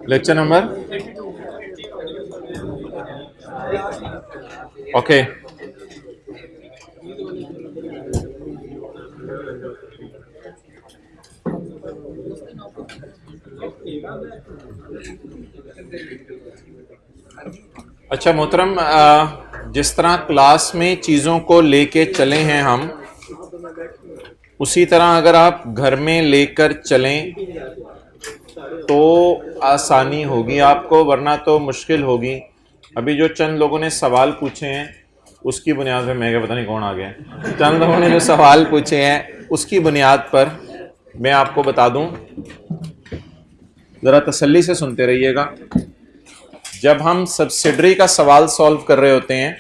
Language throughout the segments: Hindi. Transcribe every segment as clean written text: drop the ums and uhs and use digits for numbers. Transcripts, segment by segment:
Lecture number okay. अच्छा मोहतरम, जिस तरह क्लास में चीज़ों को लेके चले हैं हम, उसी तरह अगर आप घर में लेकर चलें तो आसानी होगी आपको, वरना तो मुश्किल होगी। अभी जो चंद लोगों ने सवाल पूछे हैं उसकी बुनियाद पर, मैं क्या पता नहीं कौन आ गया, चंद लोगों ने जो सवाल पूछे हैं उसकी बुनियाद पर मैं आपको बता दूं, ज़रा तसल्ली से सुनते रहिएगा। जब हम सब्सिडरी का सवाल सॉल्व कर रहे होते हैं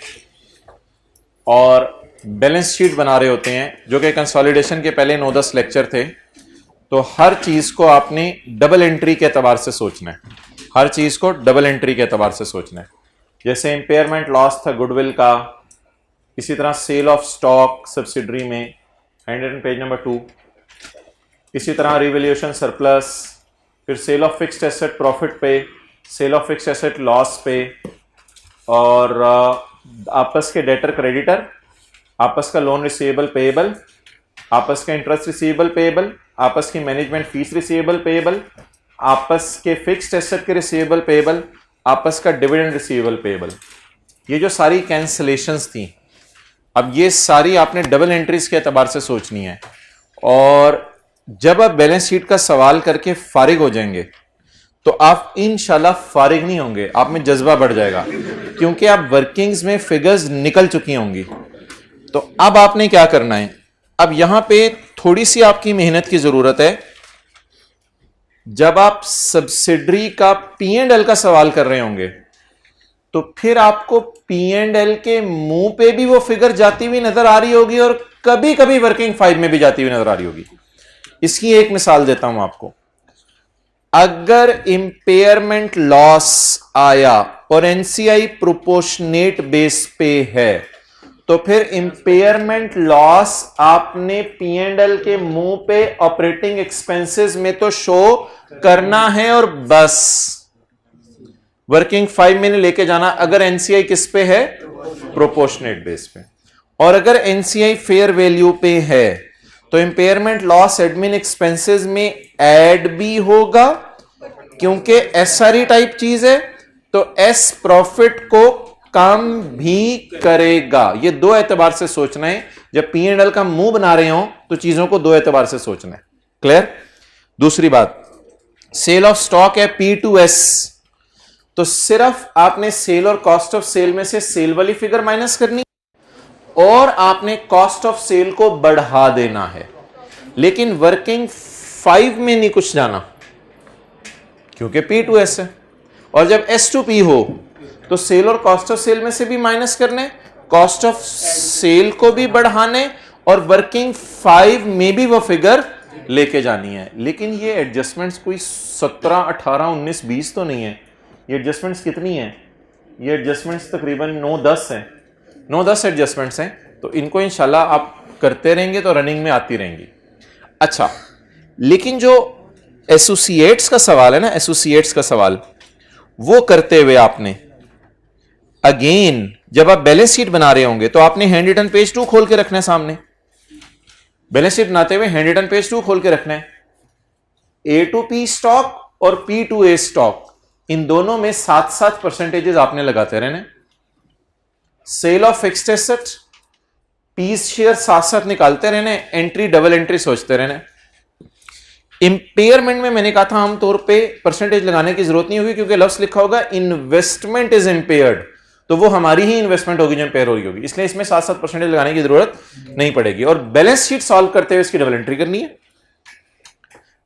और बैलेंस शीट बना रहे होते हैं, जो कि कंसोलिडेशन के पहले 9-10 लेक्चर थे, तो हर चीज़ को आपने डबल एंट्री के एतबार से सोचना है। हर चीज़ को डबल एंट्री के एतबार से सोचना है। जैसे इंपेयरमेंट लॉस था गुडविल का, इसी तरह सेल ऑफ स्टॉक सब्सिडरी में हैंड पेज नंबर 2, इसी तरह रिवैल्यूएशन सरप्लस, फिर sale of fixed asset profit पे, sale of fixed asset loss पे, और आपस के डेटर क्रेडिटर, आपस का लोन रिसीवेबल पेएबल, आपस का इंटरेस्ट रिसीवेबल पेएबल, आपस की मैनेजमेंट फीस रिसीवेबल पेएबल, आपस के फिक्स्ड एसेट के रिसीवेबल पेएबल, आपस का डिविडेंड रिसीवेबल पेएबल। ये जो सारी कैंसलेशंस थी, अब ये सारी आपने डबल एंट्रीज के एतबार से सोचनी है। और जब आप बैलेंस शीट का सवाल करके फारिग हो जाएंगे तो आप इंशाल्लाह फारिग नहीं होंगे, आप में जज्बा बढ़ जाएगा, क्योंकि आप वर्किंग्स में फिगर्स निकल चुकी होंगी। तो अब आपने क्या करना है, अब यहां पे थोड़ी सी आपकी मेहनत की जरूरत है। जब आप सब्सिडरी का P&L का सवाल कर रहे होंगे तो फिर आपको P&L के मुंह पे भी वो फिगर जाती हुई नजर आ रही होगी और कभी कभी वर्किंग फाइल में भी जाती हुई नजर आ रही होगी। इसकी एक मिसाल देता हूं आपको। अगर इंपेयरमेंट लॉस आया और एनसीआई प्रोपोर्शनेट बेस पे है, तो फिर इंपेयरमेंट लॉस आपने P&L के मुंह पे ऑपरेटिंग एक्सपेंसेस में तो शो करना है और बस, वर्किंग फाइल में नहीं लेके जाना। अगर एनसीआई किस पे है, प्रोपोर्शनेट बेस पे, और अगर एनसीआई फेयर वैल्यू पे है तो इंपेयरमेंट लॉस एडमिन एक्सपेंसेस में ऐड भी होगा, क्योंकि एसआरई टाइप चीज है तो एस प्रॉफिट को कम भी करेगा। ये दो एतबार से सोचना है। जब P&L का मुंह बना रहे हो तो चीजों को दो एतबार से सोचना है। क्लियर? दूसरी बात, सेल ऑफ स्टॉक है P2S, तो सिर्फ आपने सेल और कॉस्ट ऑफ सेल में से सेल वाली फिगर माइनस करनी और आपने कॉस्ट ऑफ सेल को बढ़ा देना है, लेकिन वर्किंग 5 में नहीं कुछ जाना, क्योंकि P2S है। और जब S2P हो तो सेल और कॉस्ट ऑफ सेल में से भी माइनस करने, कॉस्ट ऑफ सेल को भी बढ़ाने, और वर्किंग 5 में भी वो फिगर लेके जानी है। लेकिन ये एडजस्टमेंट्स कोई 17, 18, 19, 20 तो नहीं है। ये एडजस्टमेंट्स कितनी है? ये एडजस्टमेंट्स तकरीबन 9-10 हैं, 9-10 एडजस्टमेंट्स हैं। तो इनको इंशाल्लाह आप करते रहेंगे तो रनिंग में आती रहेंगी। अच्छा, लेकिन जो एसोसिएट्स का सवाल है ना, एसोसिएट्स का सवाल, वो करते हुए आपने अगेन जब आप बैलेंस शीट बना रहे होंगे तो आपने हैंड रिटन पेज 2 खोल के रखना है सामने। बैलेंस शीट बनाते हुए हैंड रिटन पेज 2 खोल के रखना है। A2P स्टॉक और P2A स्टॉक, इन दोनों में 7-7 परसेंटेजेस आपने लगाते रहने। Sale of fixed asset, P's share साथ साथ निकालते रहने, एंट्री डबल एंट्री सोचते रहने। इंपेयरमेंट में मैंने कहा था आमतौर पे परसेंटेज लगाने की जरूरत नहीं होगी, क्योंकि लफ्ज लिखा होगा इन्वेस्टमेंट इज इंपेयर्ड, तो वो हमारी ही इन्वेस्टमेंट होगी जो इंपेयर हो रही होगी, इसलिए इसमें 7-7 परसेंटेज लगाने की जरूरत नहीं पड़ेगी। और बैलेंस शीट सॉल्व करते हुए इसकी डबल एंट्री करनी है।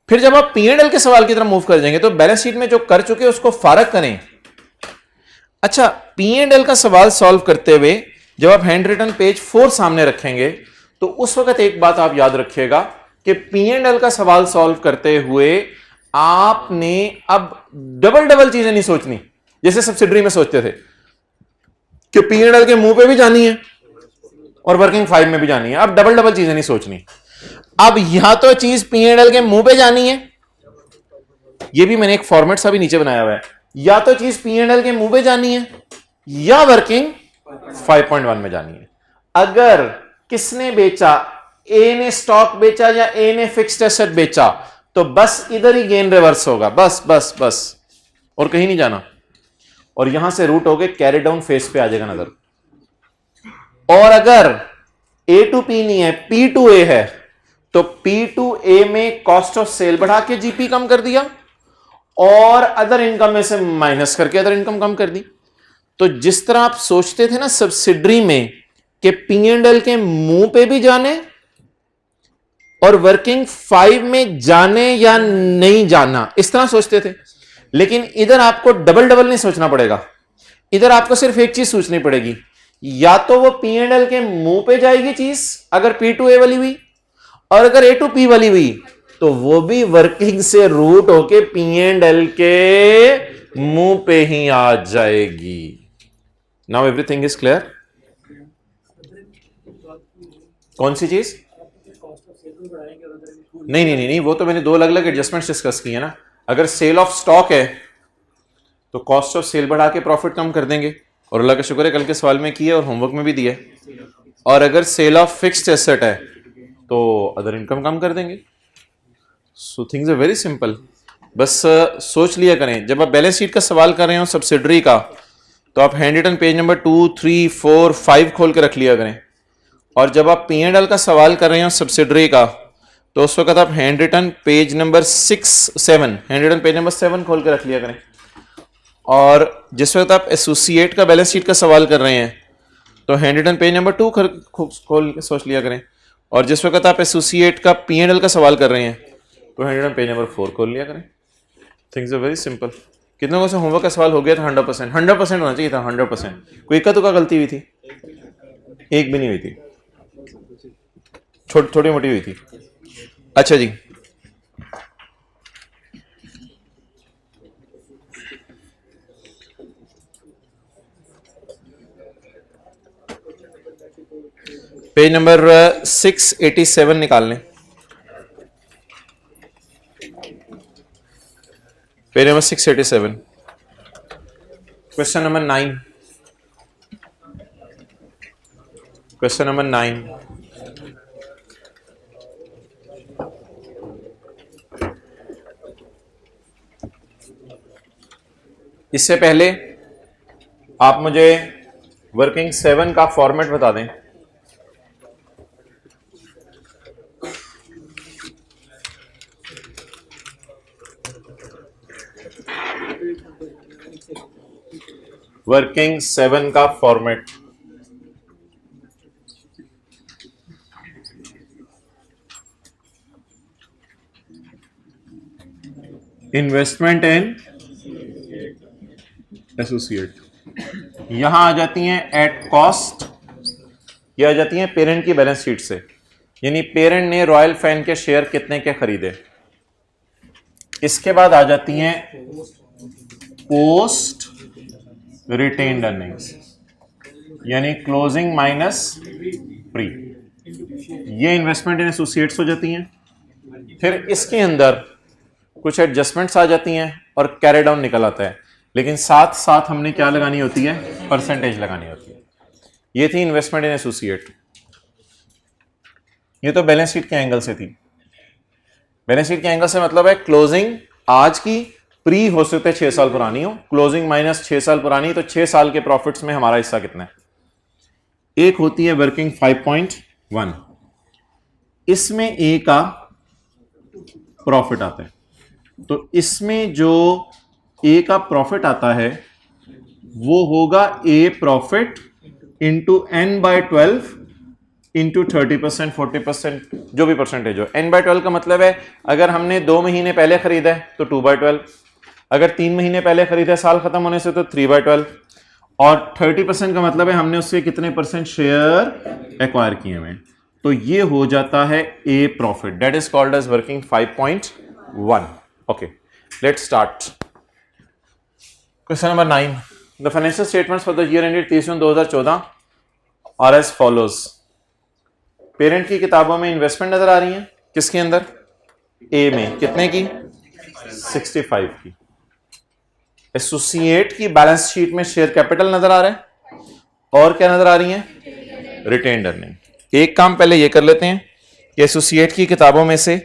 फिर जब आप P&L के सवाल की तरफ मूव कर जाएंगे तो बैलेंस शीट में जो कर चुके उसको फारग करें। अच्छा, P&L का सवाल सॉल्व करते हुए जब आप हैंड रिटन पेज 4 सामने रखेंगे तो उस वक्त एक बात आप याद रखिएगा कि P&L का सवाल सॉल्व करते हुए आपने अब डबल चीजें नहीं सोचनी, जैसे सब्सिडरी में सोचते थे कि P&L के मुंह पे भी जानी है और वर्किंग 5 में भी जानी है। अब डबल डबल चीजें नहीं सोचनी। अब या तो चीज P&L के मुंह पे जानी है, ये भी मैंने एक फॉर्मेट सा भी नीचे बनाया हुआ है, या तो चीज P&L के मुंह पे जानी है या वर्किंग 5.1 में जानी है। अगर किसने बेचा, ए ने स्टॉक बेचा या ए ने फिक्स्ड एसेट बेचा, तो बस इधर ही गेन रिवर्स होगा, बस बस बस, और कहीं नहीं जाना। और यहां से रूट होके कैरी डाउन फेस पे आ जाएगा नजर। और अगर ए टू पी नहीं है, पी टू ए है, तो पी टू ए में कॉस्ट ऑफ सेल बढ़ा के जीपी कम कर दिया और अदर इनकम में से माइनस करके अदर इनकम कम कर दी। तो जिस तरह आप सोचते थे ना सब्सिडरी में कि P&L के मुंह पे भी जाने और वर्किंग 5 में जाने या नहीं जाना, इस तरह सोचते थे, लेकिन इधर आपको डबल डबल नहीं सोचना पड़ेगा। इधर आपको सिर्फ एक चीज सोचनी पड़ेगी, या तो वो P&L के मुंह पे जाएगी चीज अगर P टू ए वाली हुई, और अगर A टू P वाली हुई तो वो भी वर्किंग से रूट होके P&L के मुंह पे ही आ जाएगी। Now everything is clear. कौन सी चीज? नहीं नहीं नहीं नहीं, वो तो मैंने दो अलग अलग एडजस्टमेंट्स डिस्कस की है ना। अगर सेल ऑफ स्टॉक है तो कॉस्ट ऑफ सेल बढ़ा के प्रॉफिट कम कर देंगे, और अल्लाह का शुक्र है कल के सवाल में किया और होमवर्क में भी दिया है। और अगर सेल ऑफ फिक्स्ड एसेट है तो अदर इनकम कम कर देंगे। So things are very simple. बस सोच लिया करें, जब आप बैलेंस शीट का सवाल कर रहे हो सब्सिडरी का, तो आप हैंड रिटन पेज नंबर 2, 3, 4, 5 खोल के रख लिया करें। और जब आप P&L का सवाल कर रहे हो सब्सिडरी का, तो उस वक्त आप hand written page number 6, 7, hand written page number 7 खोल के रख लिया करें। और जिस वक्त आप एसोसिएट का बैलेंस शीट का सवाल कर रहे हैं तो हैंड रिटन पेज नंबर 2 खोल के सोच लिया करें। और जिस वक्त आप एसोसिएट का P&L का सवाल कर रहे हैं तो हैंड रिटन पेज नंबर 4 खोल लिया करें। Things are very simple. कितनों को से होमवर्क का सवाल हो गया था? 100%। 100% होना चाहिए था, 100%। कोई इक्का दुक्का गलती हुई थी? एक भी नहीं हुई थी, छोटी मोटी हुई थी। अच्छा जी, पेज नंबर 687 निकाल लें। Page number 687, question number 9। Question number 9, इससे पहले आप मुझे वर्किंग 7 का फॉर्मेट बता दें। वर्किंग 7 का फॉर्मेट। इन्वेस्टमेंट इन एसोसिएट, यहां आ जाती हैं एट कॉस्ट, ये आ जाती हैं पेरेंट की बैलेंस शीट से। यानी पेरेंट ने रॉयल फैन के शेयर कितने के खरीदे। इसके बाद आ जाती हैं पोस्ट रिटेन्ड अर्निंग्स, यानी क्लोजिंग माइनस प्री। ये इन्वेस्टमेंट इन एसोसिएट्स हो जाती हैं। फिर इसके अंदर कुछ एडजस्टमेंट्स आ जाती हैं और कैरी डाउन निकल आता है, लेकिन साथ साथ हमने क्या लगानी होती है? परसेंटेज लगानी होती है। ये थी इन्वेस्टमेंट इन एसोसिएट। ये तो बैलेंस शीट के एंगल से थी। बैलेंस शीट के एंगल से मतलब है क्लोजिंग आज की, प्री हो सकते हैं 6 साल पुरानी हो, क्लोजिंग माइनस 6 साल पुरानी, तो 6 साल के प्रॉफिट्स में हमारा हिस्सा कितना है। एक होती है वर्किंग 5.1, इसमें ए का प्रॉफिट आता है। तो इसमें जो ए का प्रॉफिट आता है वो होगा ए प्रॉफिट इंटू n/12 इंटू 30%, 40%, जो भी परसेंटेज हो। n/12 का मतलब है अगर हमने 2 महीने पहले खरीदा है तो 2/12, अगर 3 महीने पहले खरीदा साल खत्म होने से तो 3/12, और 30% का मतलब है हमने उससे कितने परसेंट शेयर एक्वायर किए हुए। तो ये हो जाता है A profit, that is called as working 5.1। Okay, let's start. Question number 9, the financial statements for the year ended 30 June 2014 are as follows. Parent की किताबों में इन्वेस्टमेंट नजर आ रही है, किसके अंदर? ए में। कितने की? 65 की। एसोसिएट की बैलेंस शीट में शेयर कैपिटल नजर आ रहा है और क्या नजर आ रही है? Retained earning. एक काम पहले ये कर लेते हैं कि एसोसिएट की किताबों में से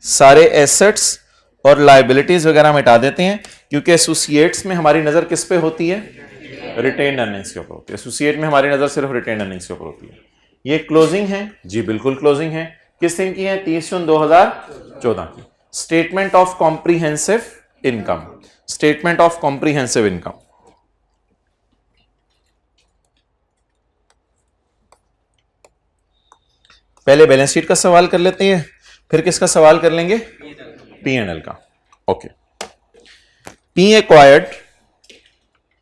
सारे एसेट्स और लायबिलिटीज वगैरह मिटा देते हैं, क्योंकि एसोसिएट्स में हमारी नजर किस पे होती है? रिटेन्ड अर्निंग्स के ऊपर होती है। एसोसिएट में हमारी नजर सिर्फ रिटेन्ड अर्निंग्स के ऊपर होती है। ये क्लोजिंग है जी, बिल्कुल क्लोजिंग है। किस दिन की है? 30 जून 2014 की। Statement of comprehensive income, statement of comprehensive income. पहले बैलेंस शीट का सवाल कर लेते हैं, फिर किसका सवाल कर लेंगे? P&L का। Okay. P acquired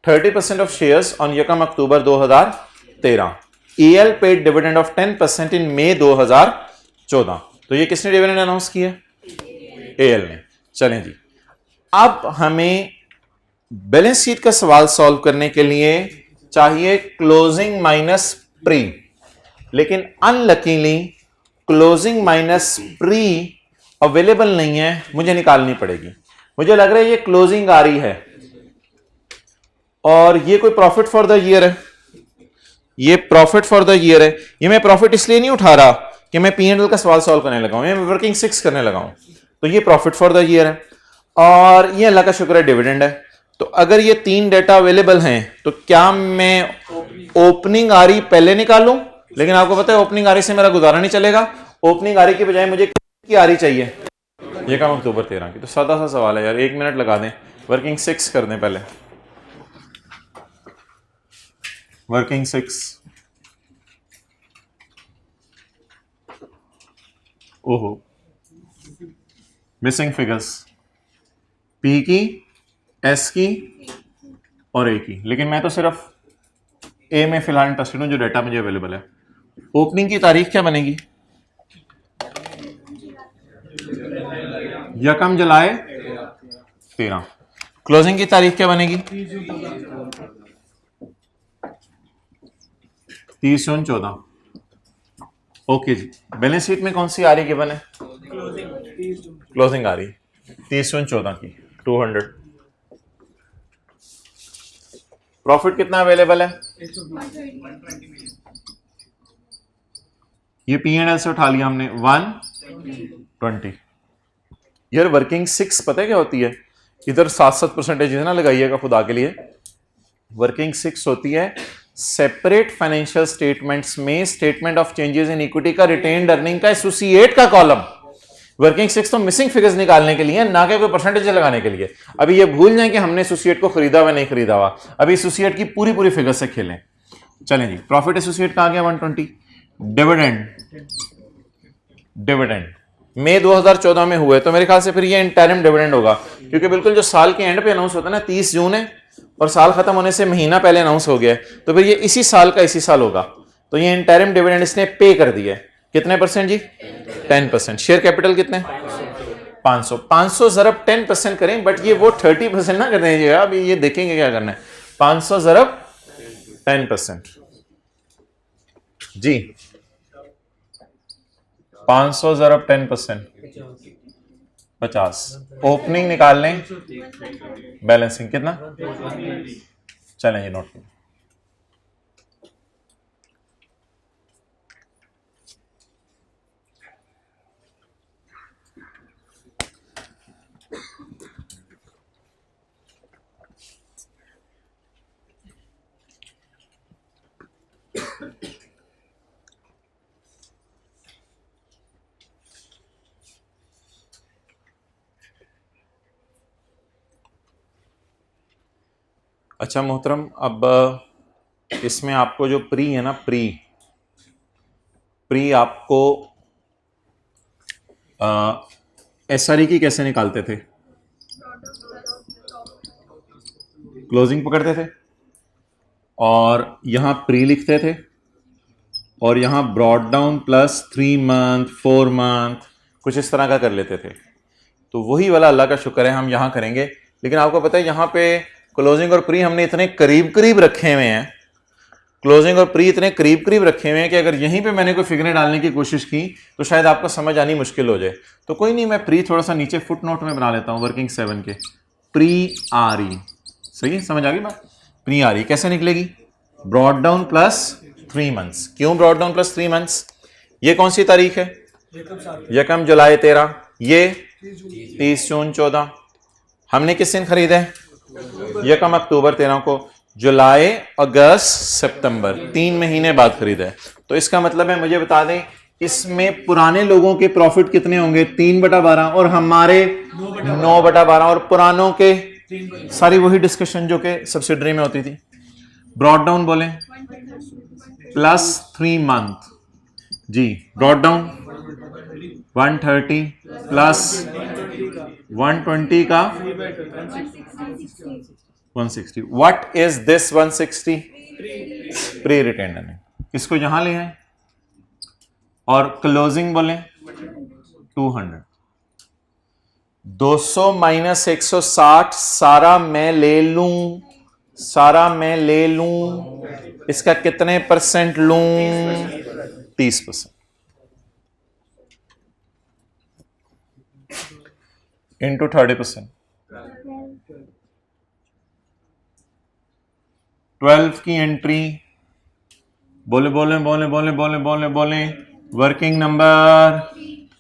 30% of shares on यकम अक्टूबर 2013। EL paid dividend of 10% in May 2014। तो ये किसने डिविडेंड अनाउंस किया? AL ने। चलें जी, अब हमें बैलेंस शीट का सवाल सॉल्व करने के लिए चाहिए क्लोजिंग माइनस प्री, लेकिन unluckily closing minus pre available नहीं है, मुझे निकालनी पड़ेगी। मुझे लग रहा है ये क्लोजिंग आ रही है और ये कोई प्रॉफिट फॉर द ईयर है, ये प्रॉफिट फॉर द ईयर है। ये मैं प्रॉफिट इसलिए नहीं उठा रहा कि मैं P&L का सवाल सॉल्व करने लगा हूं, मैं वर्किंग 6 करने लगा हूं। तो ये प्रॉफिट फॉर द ईयर है और ये अल्लाह का शुक्र है डिविडेंड है। तो अगर ये 3 डेटा अवेलेबल हैं तो क्या मैं ओपनिंग आरी पहले निकालूं? लेकिन आपको पता है ओपनिंग आरी से मेरा गुजारा नहीं चलेगा। ओपनिंग आरी की बजाय मुझे की आरी चाहिए, ये काम अक्टूबर 13 की। तो सादा सा सवाल है यार, 1 मिनट लगा दें, वर्किंग 6 कर दें पहले। वर्किंग 6, ओहो, मिसिंग फिगर्स, पी की, एस की और ए की। लेकिन मैं तो सिर्फ ए में फिलहाल इंटरेस्टेड हूं, जो डेटा मुझे अवेलेबल है। ओपनिंग की तारीख क्या बनेगी? यकम जुलाई 13। क्लोजिंग की तारीख क्या बनेगी? 30 जून 14। ओके जी। बैलेंस शीट में कौन सी आ रही गिवन है? क्लोजिंग आ रही 30 जून 14 की 200। प्रॉफिट कितना अवेलेबल है? ये P&L से उठा लिया हमने 120। यार वर्किंग 6 पता है क्या होती है? इधर 7 परसेंटेज ना लगाइएगा खुदा के लिए। वर्किंग 6 होती है सेपरेट फाइनेंशियल स्टेटमेंट्स में statement of changes in equity का रिटेन्ड अर्निंग का एसोसिएट का कॉलम। वर्किंग 6 तो मिसिंग फिगर्स निकालने के लिए, ना कि कोई परसेंटेज लगाने के लिए। अभी ये भूल जाएं कि हमने एसोसिएट को खरीदा हुआ नहीं खरीदा हुआ, अभी एसोसिएट की पूरी पूरी फिगर से खेलें। चलें जी, प्रॉफिट एसोसिएट का आ गया 120। डिविडेंड मई 2014 में हुए, तो मेरे ख्याल से फिर ये इंटरिम डिविडेंड होगा, क्योंकि बिल्कुल जो साल के एंड पे अनाउंस होता है ना, 30 जून है और साल खत्म होने से महीना पहले अनाउंस हो गया है, तो फिर ये इसी साल का इसी साल होगा। तो ये इंटरिम डिविडेंड इसने पे कर दिया है। कितने परसेंट जी? 10%। शेयर कैपिटल कितने? 500। 500 जरब 10% करें, बट ये वो 30% ना कर देंगे। अभी ये देखेंगे क्या करना है। 500 जरब 10% जी, 500 जरब 10% 50। ओपनिंग निकाल लें, बैलेंसिंग कितना? चलें जी, नोट करें। अच्छा मोहतरम, अब इसमें आपको जो प्री है ना, प्री आपको एसआरई की कैसे निकालते थे? क्लोजिंग पकड़ते थे और यहां प्री लिखते थे और यहां broad down plus 3 month 4 month कुछ इस तरह का कर लेते थे। तो वही वाला अल्लाह का शुक्र है हम यहां करेंगे। लेकिन आपको पता है यहां पे क्लोजिंग और प्री हमने इतने करीब करीब रखे हुए हैं क्लोजिंग और प्री इतने करीब करीब रखे हुए हैं कि अगर यहीं पे मैंने कोई फिगरें डालने की कोशिश की तो शायद आपको समझ आनी मुश्किल हो जाए। तो कोई नहीं, मैं प्री थोड़ा सा नीचे फुट नोट में बना लेता हूं वर्किंग 7 के। प्री आर ई, सही है, समझ आ गई बात। प्री आर ई कैसे निकलेगी? Broad down plus 3 months. क्यों ब्रॉड डाउन प्लस 3 मंथ्स? ये कौन सी तारीख है? यकम जुलाई 13, ये 30 जून 14। हमने किस दिन खरीदा है? यकम अक्टूबर 13 को। जुलाई, अगस्त, सितंबर, 3 महीने बाद खरीदा है। तो इसका मतलब है, मुझे बता दें इसमें पुराने लोगों के प्रॉफिट कितने होंगे? 3/12 और हमारे 9/12 और पुरानों के सारी वही डिस्कशन जो कि सब्सिडरी में होती थी। ब्रॉड डाउन बोले प्लस 3 मंथ जी। ब्रॉड डाउन 130 प्लस 120 का 160। What is this 160? Pre retained earning. इसको यहां ले आए और क्लोजिंग बोले 200। 200 माइनस 160 सारा मैं ले लूं, सारा मैं ले लूं। इसका कितने परसेंट लूं? 30% इंटू 30%। 12 की एंट्री बोले बोले बोले बोले बोले बोले बोले working number,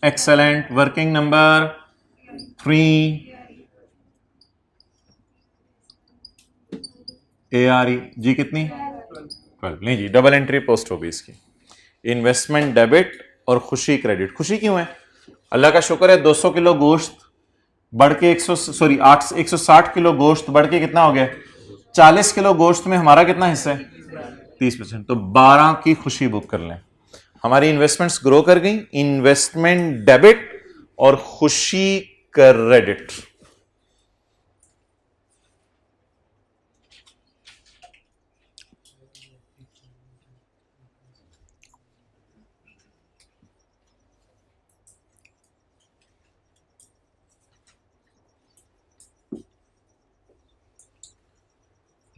excellent, working number 3 ARE जी कितनी? 12। नहीं जी, डबल एंट्री पोस्ट होगी इसकी। इन्वेस्टमेंट डेबिट और खुशी क्रेडिट। खुशी क्यों है? अल्लाह का शुक्र है 200 किलो गोश्त बढ़ के 160 किलो गोश्त बढ़ के कितना हो गया? 40 किलो गोश्त में हमारा कितना हिस्सा है? 30%। तो 12 की खुशी बुक कर लें। हमारी इन्वेस्टमेंट्स ग्रो कर गई। इन्वेस्टमेंट डेबिट और खुशी क्रेडिट।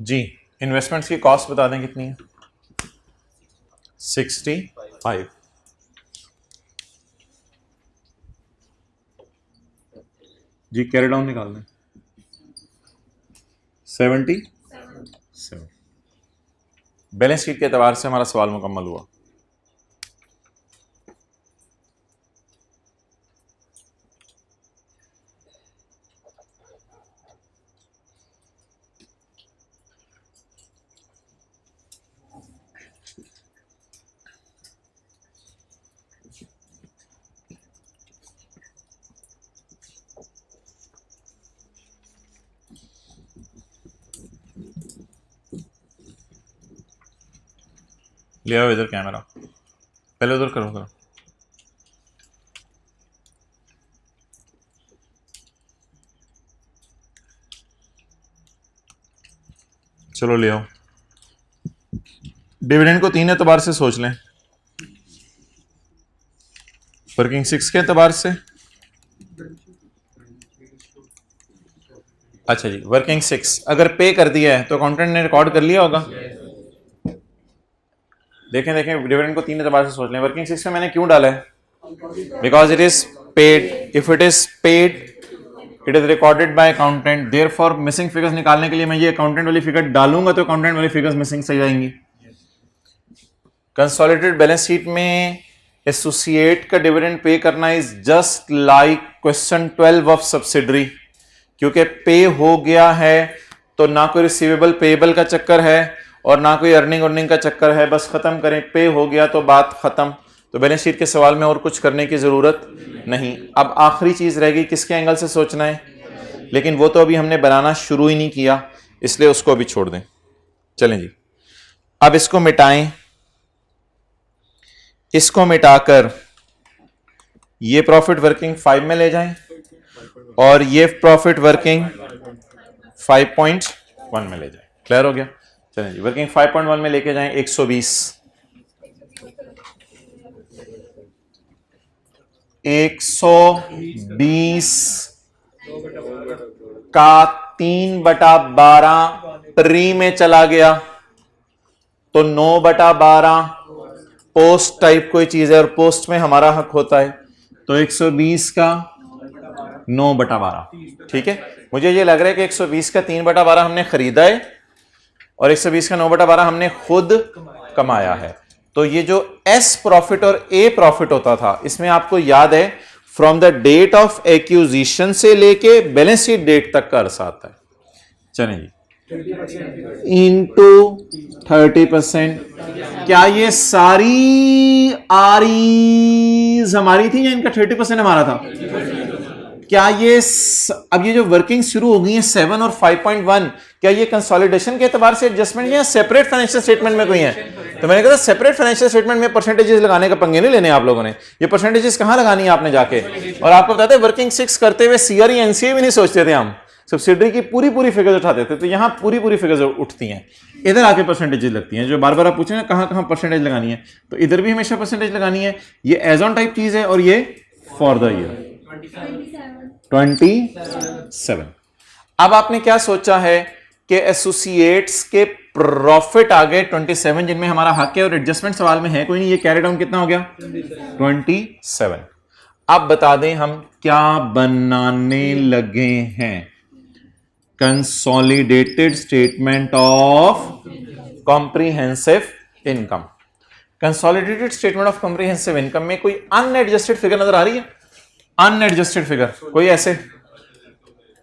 जी, इन्वेस्टमेंट्स की कॉस्ट बता दें कितनी है? 65। जी कैरी डाउन निकाल दें। 77। बैलेंस शीट के एतबार से हमारा सवाल मुकम्मल हुआ। ले आओ इधर कैमरा, पहले उधर करो जरा। चलो ले आओ। डिविडेंड को 3 एतबार से सोच लें। वर्किंग 6 के एतबार से। अच्छा जी, वर्किंग 6 अगर पे कर दिया है तो अकाउंटेंट ने रिकॉर्ड कर लिया होगा। देखें देखें, डिविडेंड को 3 एतबार से सोच लें। वर्किंग 6 में मैंने क्यों डाला है? Because it is paid. If it is paid it is recorded by accountant. Therefore missing figures निकालने के लिए मैं ये अकाउंटेंट वाली फिगर डालूंगा तो अकाउंटेंट वाली फिगर्स मिसिंग सही जाएंगी। कंसोलिडेटेड बैलेंस शीट में एसोसिएट का डिविडेंड पे करना is just like question 12 of subsidiary. क्योंकि पे हो गया है तो ना कोई रिसीवेबल पेएबल का चक्कर है और ना कोई अर्निंग का चक्कर है। बस खत्म करें, पे हो गया तो बात खत्म। तो बैलेंस शीट के सवाल में और कुछ करने की जरूरत नहीं। अब आखिरी चीज रहेगी, किसके एंगल से सोचना है, लेकिन वो तो अभी हमने बनाना शुरू ही नहीं किया, इसलिए उसको अभी छोड़ दें। चलें जी, अब इसको मिटाएं। इसको मिटाकर ये प्रॉफिट वर्किंग 5 में ले जाएं और ये प्रॉफिट वर्किंग 5.1 में ले जाएं। क्लियर हो गया? चलें जी, वर्किंग 5.1 में लेके जाएं 120। 120 का 3/12 प्री में चला गया। तो 9/12 पोस्ट टाइप कोई चीज है और पोस्ट में हमारा हक होता है, तो 120 का 9/12। ठीक है, मुझे ये लग रहा है कि 120 का 3/12 हमने खरीदा है और 120 का 9/12 हमने खुद कमाया है। तो ये जो एस प्रॉफिट और ए प्रॉफिट होता था, इसमें आपको याद है from the date of acquisition से लेके बैलेंस शीट डेट तक का अरसा आता है। चलें जी, इंटू 30%। क्या ये सारी आरीज हमारी थी या इनका 30% हमारा था? क्या ये अब ये जो वर्किंग शुरू हो गई है 7 और 5.1, क्या ये कंसोलिडेशन के एतबार से एडजस्टमेंट या सेपरेट फाइनेंशियल स्टेटमेंट में कोई है? तो मैंने कहा सेपरेट फाइनेंशियल स्टेटमेंट में परसेंटेजेस लगाने का पंगे नहीं लेने आप लोगों ने। ये परसेंटेजेस कहां लगानी है आपने जाके? और आपको बताते हैं वर्किंग 6 करते हुए सीआरई एनसीए भी नहीं सोचते थे हम, सब्सिडरी की पूरी फिगर्स उठाते थे। तो यहां पूरी फिगर्स उठती हैं, इधर आके परसेंटेजेज लगती हैं। जो बार बार आप पूछे ना कहां परसेंटेज लगानी है, तो इधर भी हमेशा परसेंटेज लगानी है। ये एज ऑन टाइप चीज है और ये फॉर द ईयर 27। अब आपने क्या सोचा है कि एसोसिएट्स के प्रॉफिट आ गए 27, जिनमें हमारा हक है और एडजस्टमेंट सवाल में है कोई नहीं। ये कैरी डाउन कितना हो गया? 27। अब बता दें हम क्या बनाने लगे हैं? Consolidated statement of comprehensive income. Consolidated statement of comprehensive income में कोई अनएडजस्टेड फिगर नजर आ रही है? अनएडजस्टेड फिगर कोई ऐसे?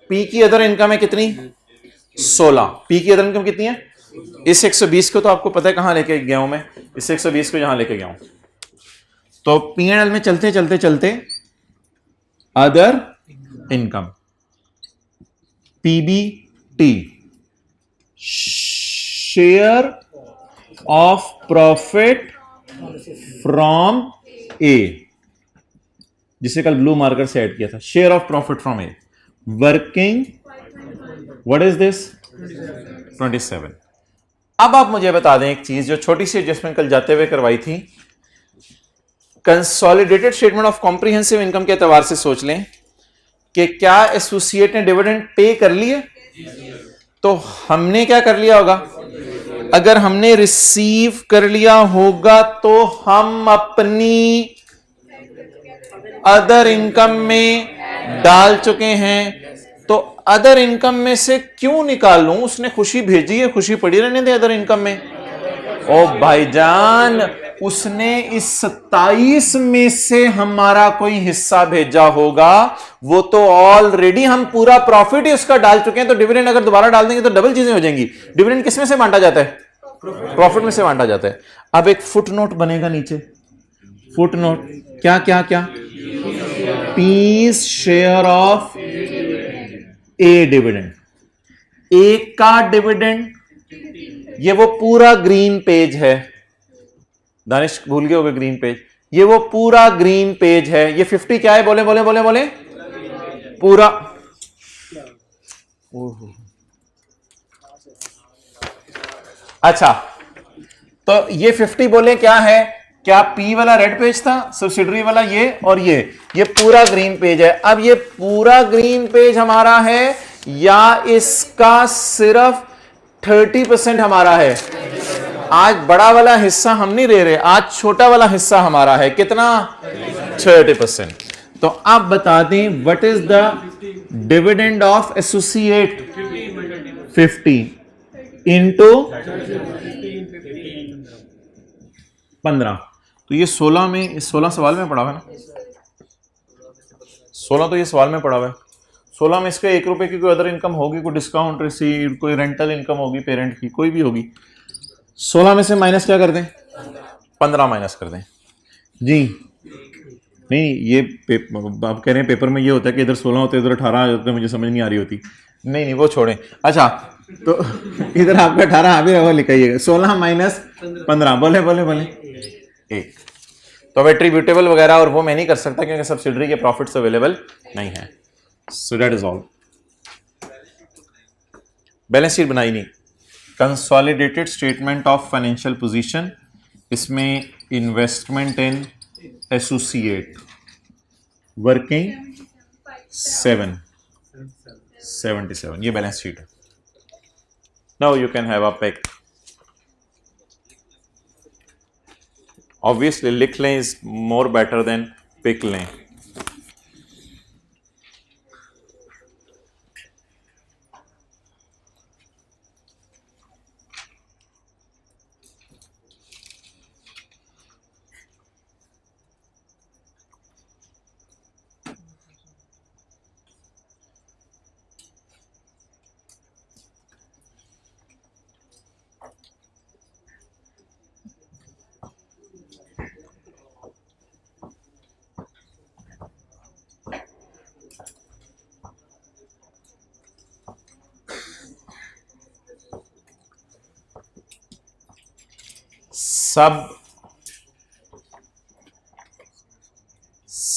पी की अदर इनकम है कितनी? 16। पी की अदर इनकम कितनी है? इस 120 को तो आपको पता है कहां लेके गया हूं मैं, इस 120 को यहां लेके गया हूं। तो P&L में चलते other income, PBT, share of profit from A, जिसे कल ब्लू मार्कर से ऐड किया था, share of profit from A, working, what is this? 27। अब आप मुझे बता दें एक चीज, जो छोटी सी एडजस्टमेंट कल जाते हुए करवाई थी, consolidated statement of comprehensive income के एतबार से सोच लें कि क्या एसोसिएट ने डिविडेंड पे कर लिए? तो हमने क्या कर लिया होगा? अगर हमने रिसीव कर लिया होगा तो हम अपनी अदर इनकम में डाल चुके हैं। तो अदर इनकम में से क्यों निकालूं? उसने खुशी भेजी है, खुशी पड़ी रहने दे अदर इनकम में। ओ भाईजान, उसने इस 27 में से हमारा कोई हिस्सा भेजा होगा, वो तो ऑलरेडी हम पूरा प्रॉफिट ही उसका डाल चुके हैं। तो डिविडेंड अगर दोबारा डाल देंगे तो डबल चीजें हो जाएंगी। डिविडेंड किसमें से बांटा जाता है? प्रॉफिट में से बांटा जाता है। अब एक फुट नोट बनेगा नीचे, फुट नोट, क्या क्या क्या? P's share of A dividend, एक का डिविडेंड, ये वो पूरा ग्रीन पेज है। दानिश भूल गए होगे ग्रीन पेज, ये वो पूरा ग्रीन पेज है। ये 50 क्या है? बोले बोले बोले बोले पूरा। अच्छा, तो ये 50 बोले क्या है? क्या पी वाला रेड पेज था, सब्सिडरी वाला ये, और ये पूरा ग्रीन पेज है। अब ये पूरा ग्रीन पेज हमारा है या इसका सिर्फ 30% हमारा है? आज बड़ा वाला हिस्सा हम नहीं ले रहे, आज छोटा वाला हिस्सा हमारा है। कितना? 30%। तो आप बता दें what is the dividend of associate? 50 into 15। तो ये 16 में, इस 16 सवाल में पड़ा हुआ है ना, 16 तो ये सवाल में पड़ा हुआ है। 16 में इसके 1 रुपए की कोई अदर इनकम होगी, कोई डिस्काउंट रिसीव, कोई रेंटल इनकम होगी पेरेंट की, कोई भी होगी। 16 में से माइनस क्या कर दें? 15 माइनस कर दें जी। नहीं, ये आप कह रहे हैं पेपर में ये होता है कि इधर 16 होते इधर 18 होते, मुझे समझ नहीं आ रही होती। नहीं वो छोड़ें। अच्छा, तो इधर आपका 18 आ भी रहा लिखाइएगा। 16 माइनस 15, बोले बोले बोले 1। तो अब एट्रीब्यूटेबल वगैरह और वो मैं नहीं कर सकता क्योंकि सब्सिडरी के प्रॉफिट्स अवेलेबल नहीं है। So that is all. Balance sheet बनाई नहीं। Consolidated statement of financial position, इसमें इन्वेस्टमेंट इन एसोसिएट, वर्किंग 77, ये बैलेंस शीट है। Now you can have a pick. Obviously लिख लें is more better than pick लें।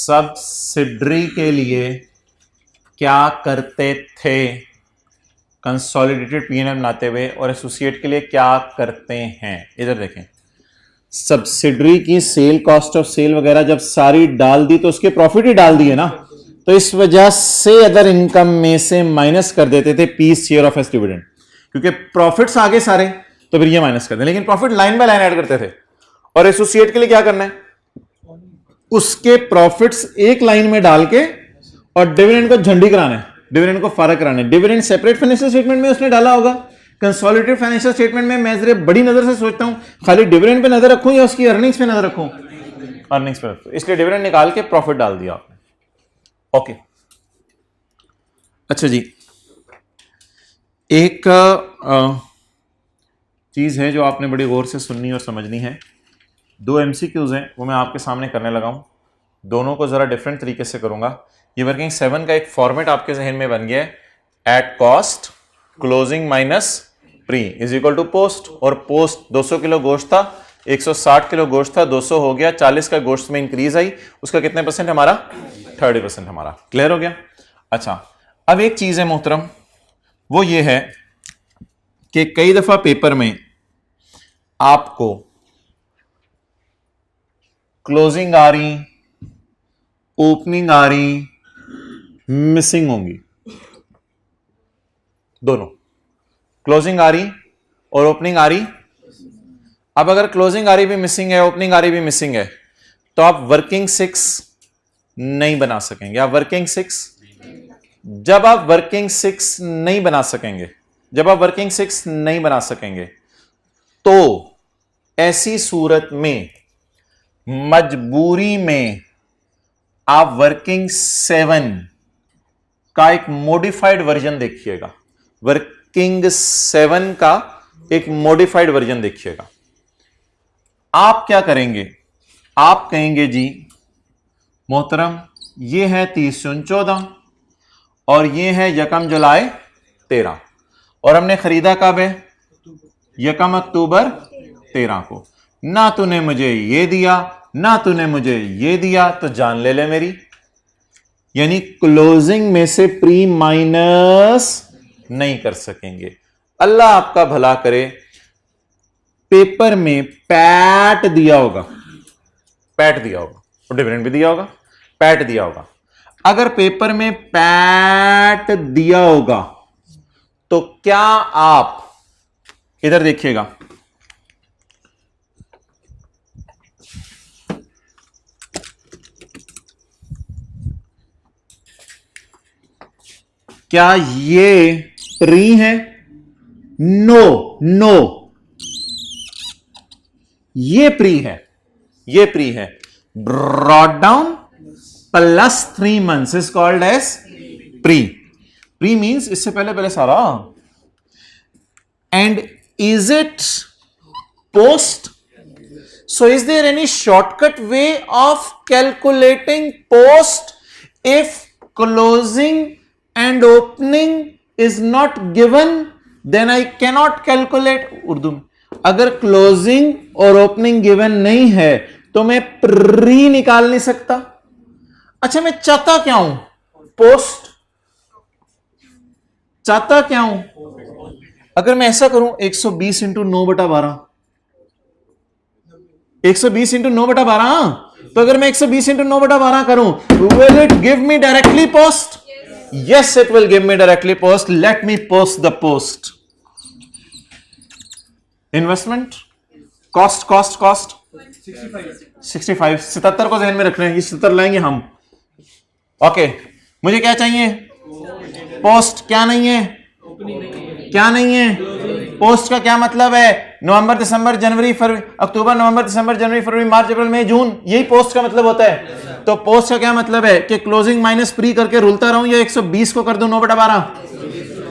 सब्सिडरी के लिए क्या करते थे कंसोलिडेटेड पीएनएल बनाते हुए, और एसोसिएट के लिए क्या करते हैं? इधर देखें, सब्सिडरी की सेल, कॉस्ट ऑफ सेल वगैरह जब सारी डाल दी तो उसके प्रॉफिट ही डाल दिए ना, तो इस वजह से अदर इनकम में से माइनस कर देते थे P's share of S dividend, क्योंकि प्रॉफिट्स आगे सारे, तो फिर ये माइनस कर दें, लेकिन profit line by line add करते थे। और एसोसिएट के लिए क्या करना है, उसके प्रॉफिट्स एक लाइन में डाल के और डिविडेंड को झंडी कराना है, डिविडेंड को फर्क कराना है। डिविडेंड सेपरेट फाइनेंशियल स्टेटमेंट में उसने डाला होगा, कंसोलिडेटेड फाइनेंशियल स्टेटमेंट में मैं जरा बड़ी नजर से सोचता हूं खाली डिविडेंड पे नजर रखूं या उसकी अर्निंग्स पे नजर रखूं, अर्निंग्स पे रखूं, इसलिए डिविडेंड निकाल के प्रॉफिट डाल दिया आपने। ओके, अच्छा जी, एक चीज है जो आपने बड़ी गौर से सुननी और समझनी है। 2 MCQs हैं, वो मैं आपके सामने करने लगा हूं, दोनों को जरा डिफरेंट तरीके से करूंगा। ये वर्किंग 7 का एक फॉर्मेट आपके जहन में बन गया है, at cost closing minus pre is equal to post, और पोस्ट 200 किलो गोश्त था, 160 किलो गोश्त था, 200 हो गया, 40 का गोश्त में इंक्रीज आई, उसका कितने परसेंट हमारा? 30% हमारा। क्लियर हो गया? अच्छा, अब एक चीज है मोहतरम, वो ये है कि कई दफा पेपर में आपको क्लोजिंग आ रही, ओपनिंग आ रही, मिसिंग होंगी, दोनों क्लोजिंग आ रही और ओपनिंग आ रही। अब अगर क्लोजिंग आ रही भी मिसिंग है, ओपनिंग आ रही भी मिसिंग है, तो आप वर्किंग 6 नहीं बना सकेंगे। आप वर्किंग 6, जब आप वर्किंग 6 नहीं बना सकेंगे, जब आप वर्किंग 6 नहीं बना सकेंगे, तो ऐसी सूरत में मजबूरी में आप वर्किंग 7 का एक मॉडिफाइड वर्जन देखिएगा, वर्किंग 7 का एक मॉडिफाइड वर्जन देखिएगा। आप क्या करेंगे? आप कहेंगे जी मोहतरम ये है 30 जून 14 और ये है 1 जुलाई 13, और हमने खरीदा कब है? 1 अक्टूबर 13 को। ना तूने मुझे ये दिया, ना तूने मुझे ये दिया, तो जान ले ले मेरी। यानी क्लोजिंग में से प्री माइनस नहीं कर सकेंगे। अल्लाह आपका भला करे, पेपर में पैट दिया होगा, पैट दिया होगा, और डिविडेंड भी दिया होगा, पैट दिया होगा। अगर पेपर में पैट दिया होगा तो क्या आप इधर देखिएगा, क्या ये प्री है? नो नो, ये प्री है, ये प्री है। Brought down plus 3 months is called as pre. Pre means इससे पहले पहले सारा। And is it post? So is there any shortcut way of calculating post if closing and opening is not given, then I cannot calculate। Urdu में अगर क्लोजिंग और ओपनिंग गिवन नहीं है तो मैं प्री निकाल नहीं सकता। अच्छा, मैं चाहता क्या हूं? पोस्ट चाहता क्या हूं? अगर मैं ऐसा करूं 120 इंटू 9/12, 120 इंटू 9/12, तो अगर मैं 120 इंटू 9/12 करूं, will it give me directly post? Yes, it will give me directly post. Let me post the post. Investment, cost, cost, cost. 65, 77 को ध्यान में रखना है, ये 77 लाएंगे हम। ओके, मुझे क्या चाहिए? पोस्ट। क्या नहीं है? क्या नहीं है? पोस्ट का क्या मतलब है? नवंबर दिसंबर जनवरी फरवरी, अक्टूबर नवंबर दिसंबर जनवरी फरवरी मार्च अप्रैल मई जून, यही पोस्ट का मतलब होता है। तो पोस्ट का क्या मतलब है कि क्लोजिंग माइनस प्री करके रुलता रहूं, या 120 को कर दूं 9/12,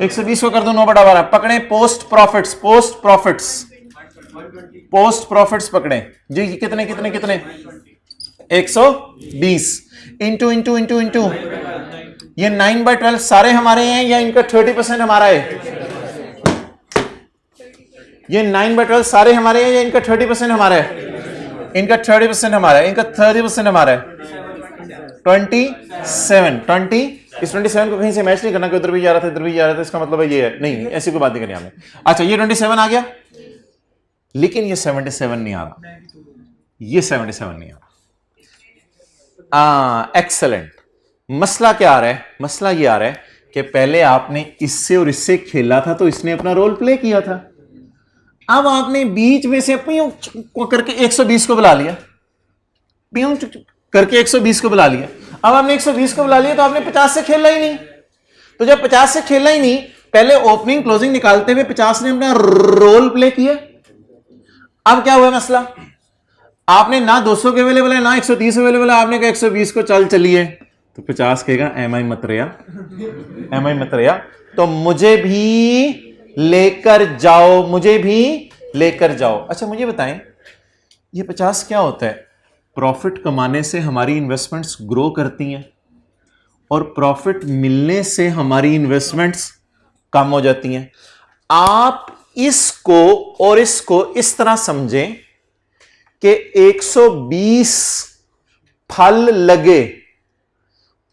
120 को कर दूं 9/12। पकड़े post profits, post profits, post profits पकड़े जी। कितने कितने कितने? 120 इंटू इंटू इंटू इंटू, ये 9/12 सारे हमारे हैं या इनका 30% हमारा है? ये 9/12 सारे हमारे हैं या इनका 30% हमारा है? इनका 30% हमारा है, इनका 30% हमारा है। 27 इस 27 को कहीं से मैच नहीं करना कि उधर भी जा रहा था इधर भी जा रहा था, इसका मतलब ये है नहीं, ऐसी कोई बात नहीं करनी हमें। अच्छा, ये 27 आ गया, लेकिन ये 77 नहीं आ रहा, ये 77 नहीं आ रहा। एक्सेलेंट। मसला क्या आ रहा है? मसला ये आ रहा है कि पहले आपने इससे और इससे खेला था तो इसने अपना रोल प्ले किया था, अब आपने बीच में से प्यूं करके 120 को बुला लिया, प्यूं करके 120 को बुला लिया। अब आपने 120 को बुला लिया तो आपने 50 से खेला ही नहीं। तो जब 50 से खेला ही नहीं, पहले ओपनिंग क्लोजिंग निकालते हुए 50 ने अपना रोल प्ले किया। अब क्या हुआ मसला? आपने ना 200 के अवेलेबल है ना 130 अवेलेबल है, आपने कहा 120 को चलिए, तो 50 कहेगा एम आई मतरिया, एम आई मतरिया, तो मुझे भी लेकर जाओ, मुझे भी लेकर जाओ। अच्छा मुझे बताएं, ये 50 क्या होता है? प्रॉफिट कमाने से हमारी इन्वेस्टमेंट्स ग्रो करती हैं और प्रॉफिट मिलने से हमारी इन्वेस्टमेंट्स कम हो जाती हैं। आप इसको और इसको इस तरह समझें कि 120 फल लगे,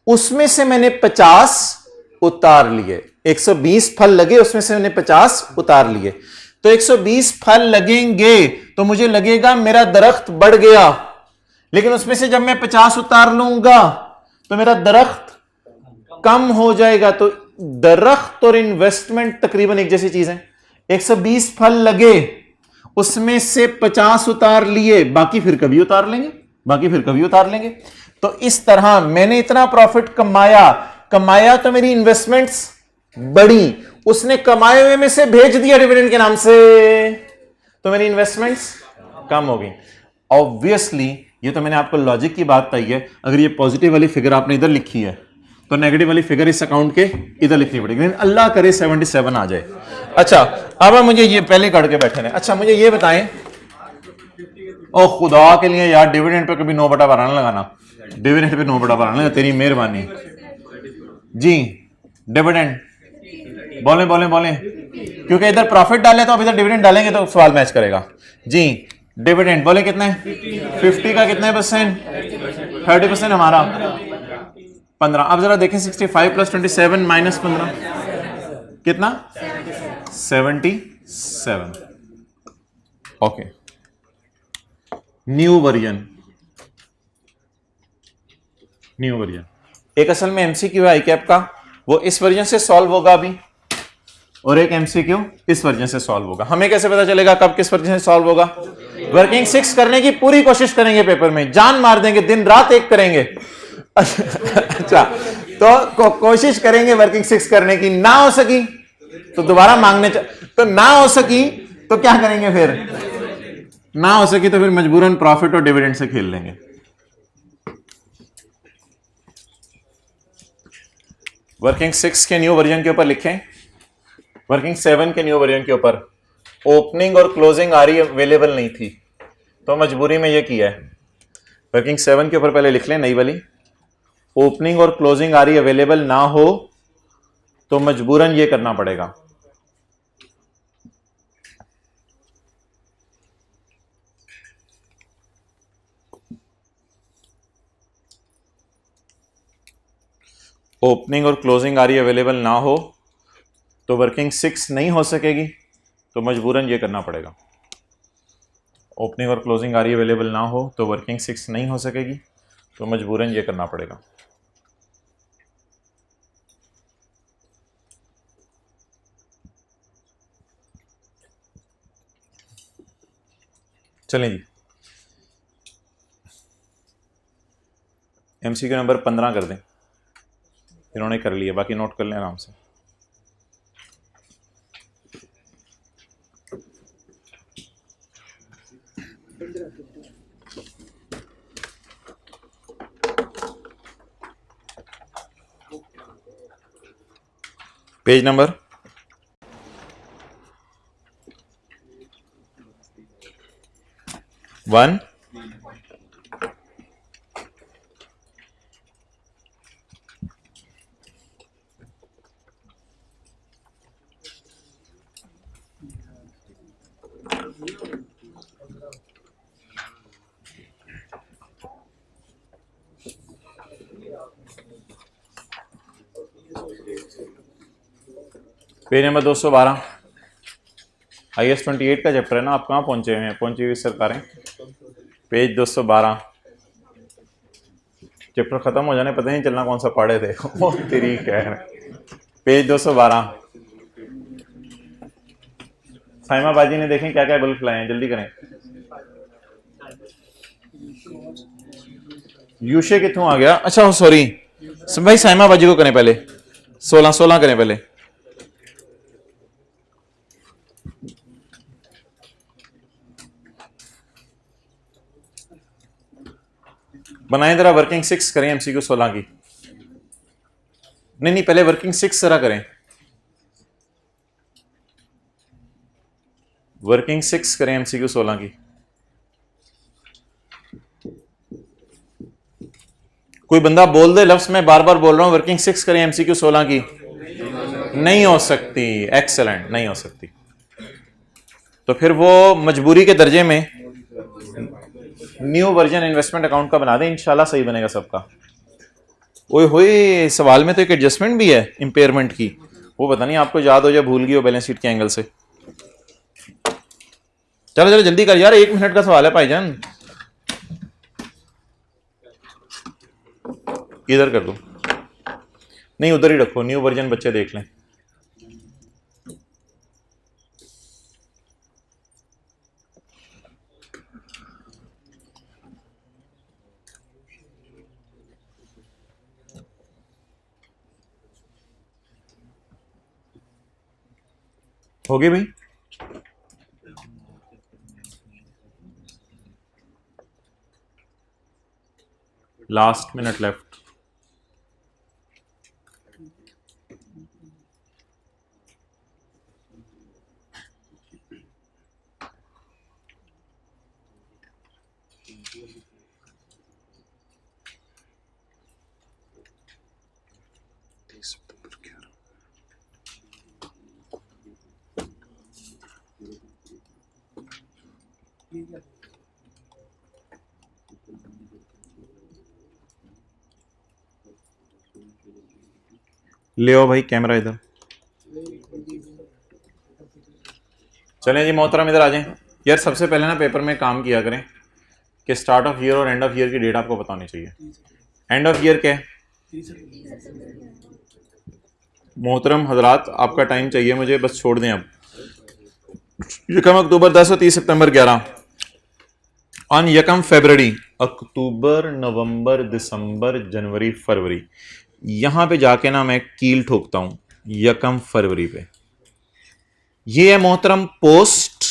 उसमें से मैंने 50 उतार लिए। 120 फल लगे, उसमें से मैंने 50 उतार लिए। तो 120 फल लगेंगे तो मुझे लगेगा मेरा दरख्त बढ़ गया, लेकिन उसमें से जब मैं 50 उतार लूंगा तो मेरा दरख्त कम हो जाएगा। तो दरख्त और इन्वेस्टमेंट तकरीबन एक जैसी चीज है। 120 फल लगे, उसमें से 50 उतार लिए, बाकी फिर कभी उतार लेंगे, बाकी फिर कभी उतार लेंगे। तो इस तरह मैंने इतना प्रॉफिट कमाया तो मेरी इन्वेस्टमेंट्स बढ़ी, उसने कमाए हुए में से भेज दिया डिविडेंड के नाम से, तो मेरी इन्वेस्टमेंट्स कम हो गई। ऑब्वियसली ये तो मैंने आपको लॉजिक की बात बताई है। अगर ये पॉजिटिव वाली फिगर आपने इधर लिखी है तो नेगेटिव वाली फिगर इस अकाउंट के इधर लिखनी पड़ेगी, लेकिन अल्लाह करे 77 आ जाए। अच्छा अब मुझे ये पहले काट के बैठे हैं। अच्छा मुझे ये बताएं, ओ खुदा के लिए यार, डिविडेंड पे कभी 9/12 ना लगाना, डिविडेंड पे 9/12 ना, तेरी मेहरबानी जी। डिविडेंड बोले बोले बोले, क्योंकि इधर प्रॉफिट डाले तो अब इधर डिविडेंड डालेंगे तो सवाल मैच करेगा जी। डिविडेंड बोले कितने? 50 का कितने परसेंट? 30% हमारा 15। अब जरा देखें 65 + 27 - 15 कितना? 77। Okay, new version, new version. एक असल में एमसीक्यू है आईकैप का, वो इस वर्जन से सॉल्व होगा अभी, और एक एमसीक्यू इस वर्जन से सॉल्व होगा। हमें कैसे पता चलेगा कब किस वर्जन से सॉल्व होगा? वर्किंग 6 करने की पूरी कोशिश करेंगे, पेपर में जान मार देंगे, दिन रात एक करेंगे। अच्छा तो कोशिश करेंगे वर्किंग 6 करने की, ना हो सकी तो दोबारा मांगने तो ना हो सकी तो क्या करेंगे फिर? ना हो सकी तो फिर मजबूरन प्रॉफिट और डिविडेंड से खेल लेंगे। वर्किंग 6 के न्यू वर्जन के ऊपर लिखें, वर्किंग 7 के न्यू वर्जन के ऊपर ओपनिंग और क्लोजिंग आरी अवेलेबल नहीं थी, तो मजबूरी में ये किया है। वर्किंग 7 के ऊपर पहले लिख लें नई वाली, ओपनिंग और क्लोजिंग आरी अवेलेबल ना हो तो मजबूरन ये करना पड़ेगा। ओपनिंग और क्लोजिंग आरी अवेलेबल ना हो तो वर्किंग 6 नहीं हो सकेगी, तो मजबूरन ये करना पड़ेगा। ओपनिंग और क्लोजिंग आरी अवेलेबल ना हो तो वर्किंग 6 नहीं हो सकेगी, तो मजबूरन ये करना पड़ेगा। चलें जी, MCQ नंबर 15 कर दें, इन्होंने कर लिया, बाकी नोट कर लें आराम से। Page number 1। Page number 212, IS 28 का चैप्टर है ना। आप कहाँ पहुंचे हुए हैं? पहुंची हुई सरकारें, पेज 212। चैप्टर खत्म हो जाने पता नहीं चलना कौन सा पढ़े थे। वो तेरी खैर। पेज 212। साइमा बाजी ने देखें क्या क्या बल्ब लाए हैं, जल्दी करें। यूशे कितों आ गया? अच्छा सॉरी भाई, साइमा बाजी को करें पहले, 16 करें पहले। बनाए जरा वर्किंग 6 करें MCQ 16 की। नहीं पहले वर्किंग 6 जरा करें, वर्किंग 6 करें MCQ 16 की। कोई बंदा बोल दे लफ्ज, मैं बार बार बोल रहा हूं वर्किंग 6 करें MCQ 16 की। नहीं हो सकती, एक्सेलेंट, नहीं हो सकती। तो फिर वो मजबूरी के दर्जे में न्यू वर्जन इन्वेस्टमेंट अकाउंट का बना दे, इंशाल्लाह सही बनेगा सबका। ओए होए, सवाल में तो एक एडजस्टमेंट भी है इंपेयरमेंट की, वो पता नहीं आपको याद हो या भूल गई हो बैलेंस शीट के एंगल से। चलो चलो जल्दी कर यार, 1 मिनट का सवाल है भाईजान। इधर कर दो, नहीं उधर ही रखो, न्यू वर्जन बच्चे देख लें। हो गई भाई? Last minute left. ले आओ भाई कैमरा इधर। चलें जी मोहतरम इधर आ जाएं। यार सबसे पहले ना पेपर में काम किया करें कि स्टार्ट ऑफ ईयर और एंड ऑफ ईयर की डेट आपको बतानी चाहिए। एंड ऑफ ईयर क्या है मोहतरम हजरात? आपका टाइम चाहिए मुझे, बस छोड़ दें अब। यकम अक्टूबर 10 और 30 सितंबर 11। ऑन यकम फरवरी, अक्टूबर नवंबर दिसंबर जनवरी फरवरी, यहां पे जाके ना मैं कील ठोकता हूं यकम फरवरी पे। ये है मोहतरम पोस्ट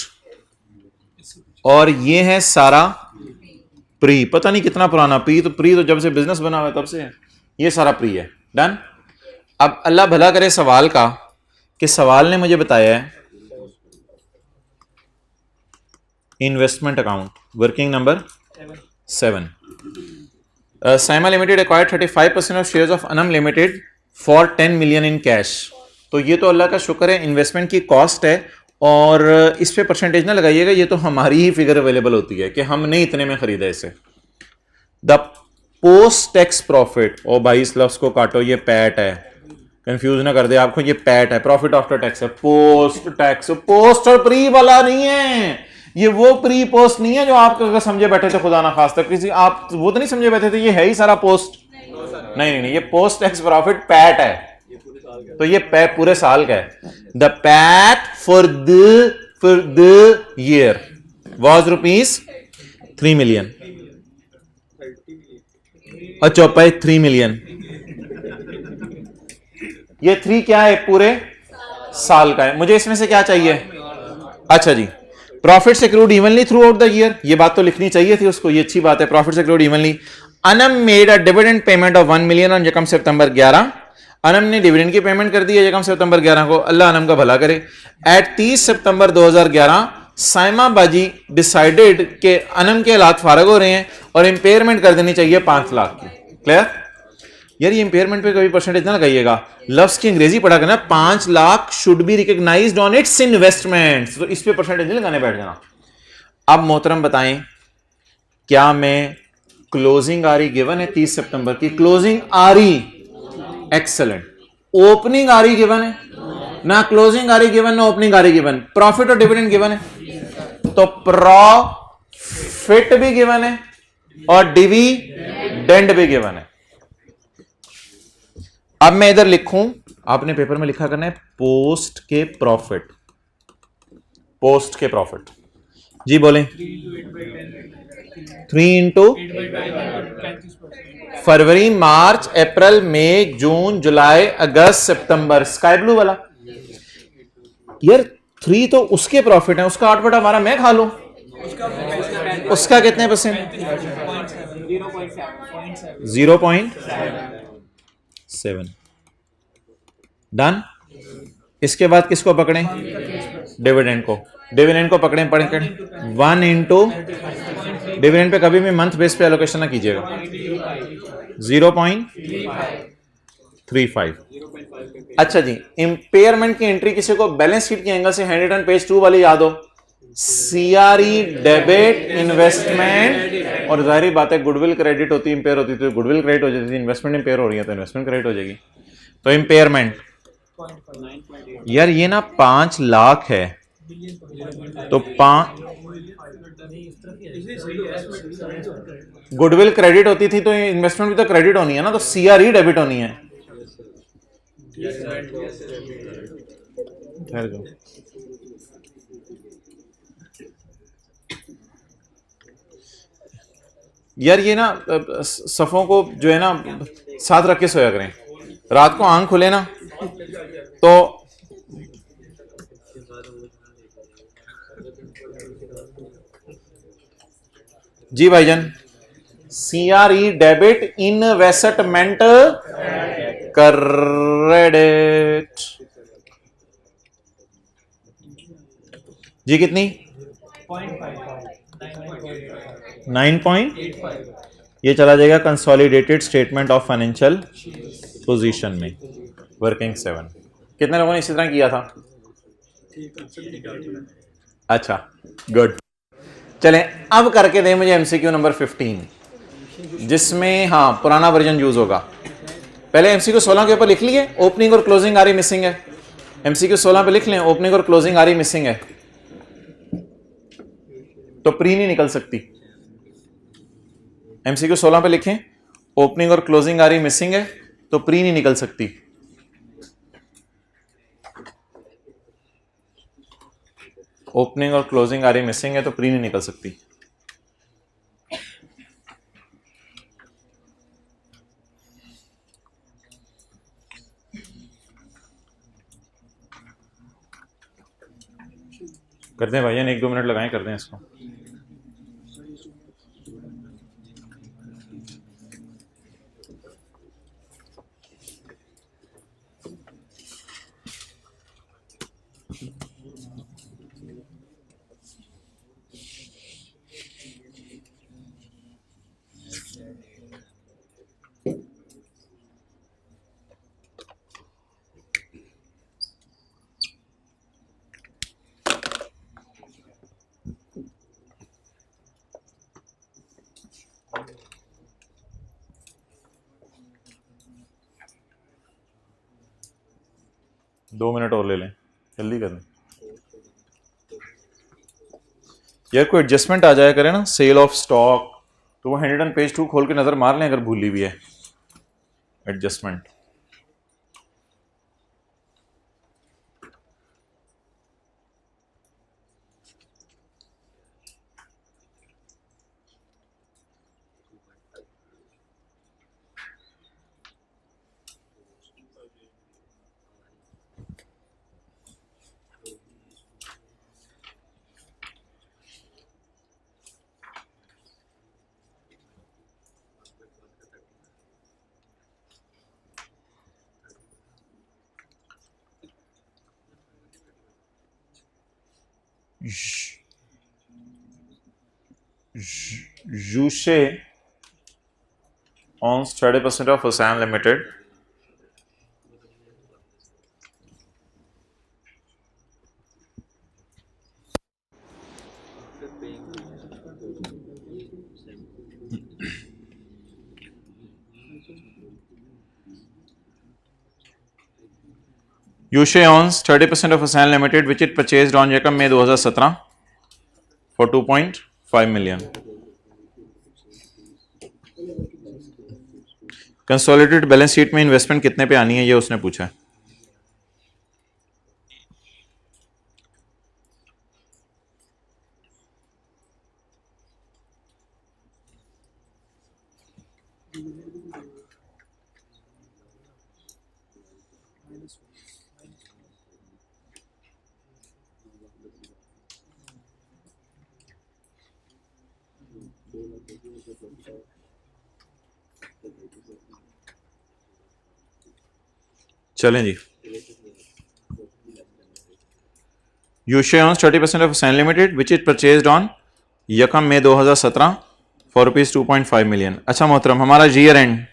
और ये है सारा प्री। पता नहीं कितना पुराना प्री, तो प्री तो जब से बिजनेस बना हुआ है तब से है। ये सारा प्री है। डन। अब अल्लाह भला करे सवाल का कि सवाल ने मुझे बताया है investment account working number 7। Saima limited acquired 35% of shares of Anam limited for 10 million in cash. तो ये तो अल्लाह का शुक्र है इन्वेस्टमेंट की कॉस्ट है, और इस पे परसेंटेज ना लगाइएगा, ये तो हमारी ही फिगर अवेलेबल होती है कि हमने इतने में खरीदा इसे। द पोस्ट टैक्स प्रॉफिट, ओ भाई इस लफ्ज को काटो, ये पैट है, कंफ्यूज ना कर दे आपको, ये पैट है, प्रॉफिट आफ्टर टैक्स है। पोस्ट टैक्स, पोस्ट और प्री वाला नहीं है, ये वो प्री पोस्ट नहीं है जो आप अगर समझे बैठे थे खुदा ना खास्ता, किसी आप वो तो नहीं समझे बैठे थे, ये है ही सारा पोस्ट। नहीं, ये पोस्ट टैक्स प्रॉफिट पैट है, तो ये पैट पूरे साल का है। The PAT for the year was ₹3 million. और चौपाई 3 मिलियन। ये 3 क्या है? पूरे साल का है। मुझे इसमें से क्या चाहिए? अच्छा जी, profits accrued evenly throughout the year, ये बात तो लिखनी चाहिए थी उसको, ये अच्छी बात है। Profits accrued evenly. Anam made a dividend payment of 1 million on यकम सितंबर 11। अनम ने डिविडेंड की पेमेंट कर दी है यकम सितंबर 11 को, अल्लाह अनम का भला करे। एट 30 सितंबर 2011 साइमा बाजी डिसाइडेड के अनम के हालात फारग हो रहे हैं और इंपेयरमेंट कर देनी चाहिए 5 लाख की। क्लियर? यार ये इंपेयरमेंट पे कभी परसेंटेज ना लगाइएगा, लफ्ज की अंग्रेजी पढ़ा करना। 5 lakh should be recognised on its investment, तो इस पे परसेंटेज नहीं लगाने बैठ जाना। अब मोहतरम बताएं, क्या मैं क्लोजिंग आरी गिवन है 30 सितंबर की, क्लोजिंग आरी एक्सेलेंट, ओपनिंग आरी गिवन है ना, क्लोजिंग आरी गिवन ना ओपनिंग आरी गिवन, प्रॉफिट और डिविडेंड गिवन है, तो प्रॉफिट भी गिवन है और डिविडेंड भी गिवन है। अब मैं इधर लिखूं, आपने पेपर में लिखा करना है पोस्ट के प्रॉफिट, पोस्ट के प्रॉफिट। जी बोलें। 3 इंटू फरवरी, मार्च, अप्रैल, मई, जून, जुलाई, अगस्त, सितंबर, स्काई ब्लू वाला। यार 3 तो उसके प्रॉफिट है, उसका 8/12 मैं खा लूं, उसका कितने परसेंट? 0.7। डन। इसके बाद किसको पकड़ें? डिविडेंड को। डिविडेंड को पकड़ें, पकड़ें 1 इंटू डिविडेंड पे कभी भी मंथ बेस पे एलोकेशन ना कीजिएगा। 0.35। अच्छा जी, इंपेयरमेंट की एंट्री किसी को बैलेंस शीट के एंगल से हैंड रिटन पेज 2 वाली याद हो, सीआरई डेबिट इन्वेस्टमेंट, और जाहिर बात है गुडविल क्रेडिट होती, इंपेयर होती तो गुडविल क्रेडिट हो जाती थी, इन्वेस्टमेंट इंपेयर हो रही है तो इन्वेस्टमेंट क्रेडिट हो जाएगी। तो इंपेयरमेंट, यार ये ना 5 लाख है, तो 5 गुडविल क्रेडिट होती थी तो इन्वेस्टमेंट भी तो क्रेडिट होनी है ना, तो सीआरई डेबिट होनी है। यार ये ना सफों को जो है ना साथ रख के सोया करें, रात को आंख खुले ना तो जी भाईजान, सीआरई डेबिट इन्वेस्टमेंट क्रेडिट जी कितनी? 9. ये चला जाएगा consolidated statement of financial position में, वर्किंग 7। कितने लोगों ने इसी तरह किया था? अच्छा गुड। चलें अब करके दें मुझे एमसीक्यू नंबर 15, जिसमें हाँ पुराना वर्जन यूज होगा। पहले एमसीक्यू 16 के ऊपर लिख लिए, ओपनिंग और क्लोजिंग आरी मिसिंग है। एमसीक्यू 16 पे लिख लें, ओपनिंग और क्लोजिंग आरी मिसिंग है तो प्री नहीं निकल सकती। एमसीक्यू 16 पे लिखें, ओपनिंग और क्लोजिंग आरी मिसिंग है तो प्री नहीं निकल सकती। ओपनिंग और क्लोजिंग आरी मिसिंग है तो प्री नहीं निकल सकती। करते हैं भाईजान, 1-2 मिनट लगाएं, करते हैं इसको। दो मिनट और ले लें, जल्दी कर लें यार। कोई एडजस्टमेंट आ जाया करे ना, सेल ऑफ स्टॉक, तो वो 100 पेज 2 खोल के नजर मार लें अगर भूली भी है adjustment. Juche owns 30% of Hussain Limited. Juche owns 30% of Hussain Limited, which it purchased on Yakam May 2017 for 2.5 million. Consolidated balance sheet में इन्वेस्टमेंट कितने पे आनी है ये उसने पूछा है. चलें जी. Juche owns 30% of Hussain Limited, which it purchased on Yakam May 2017 for rupees 2.5 million. अच्छा मोहतरम, हमारा ईयर एंड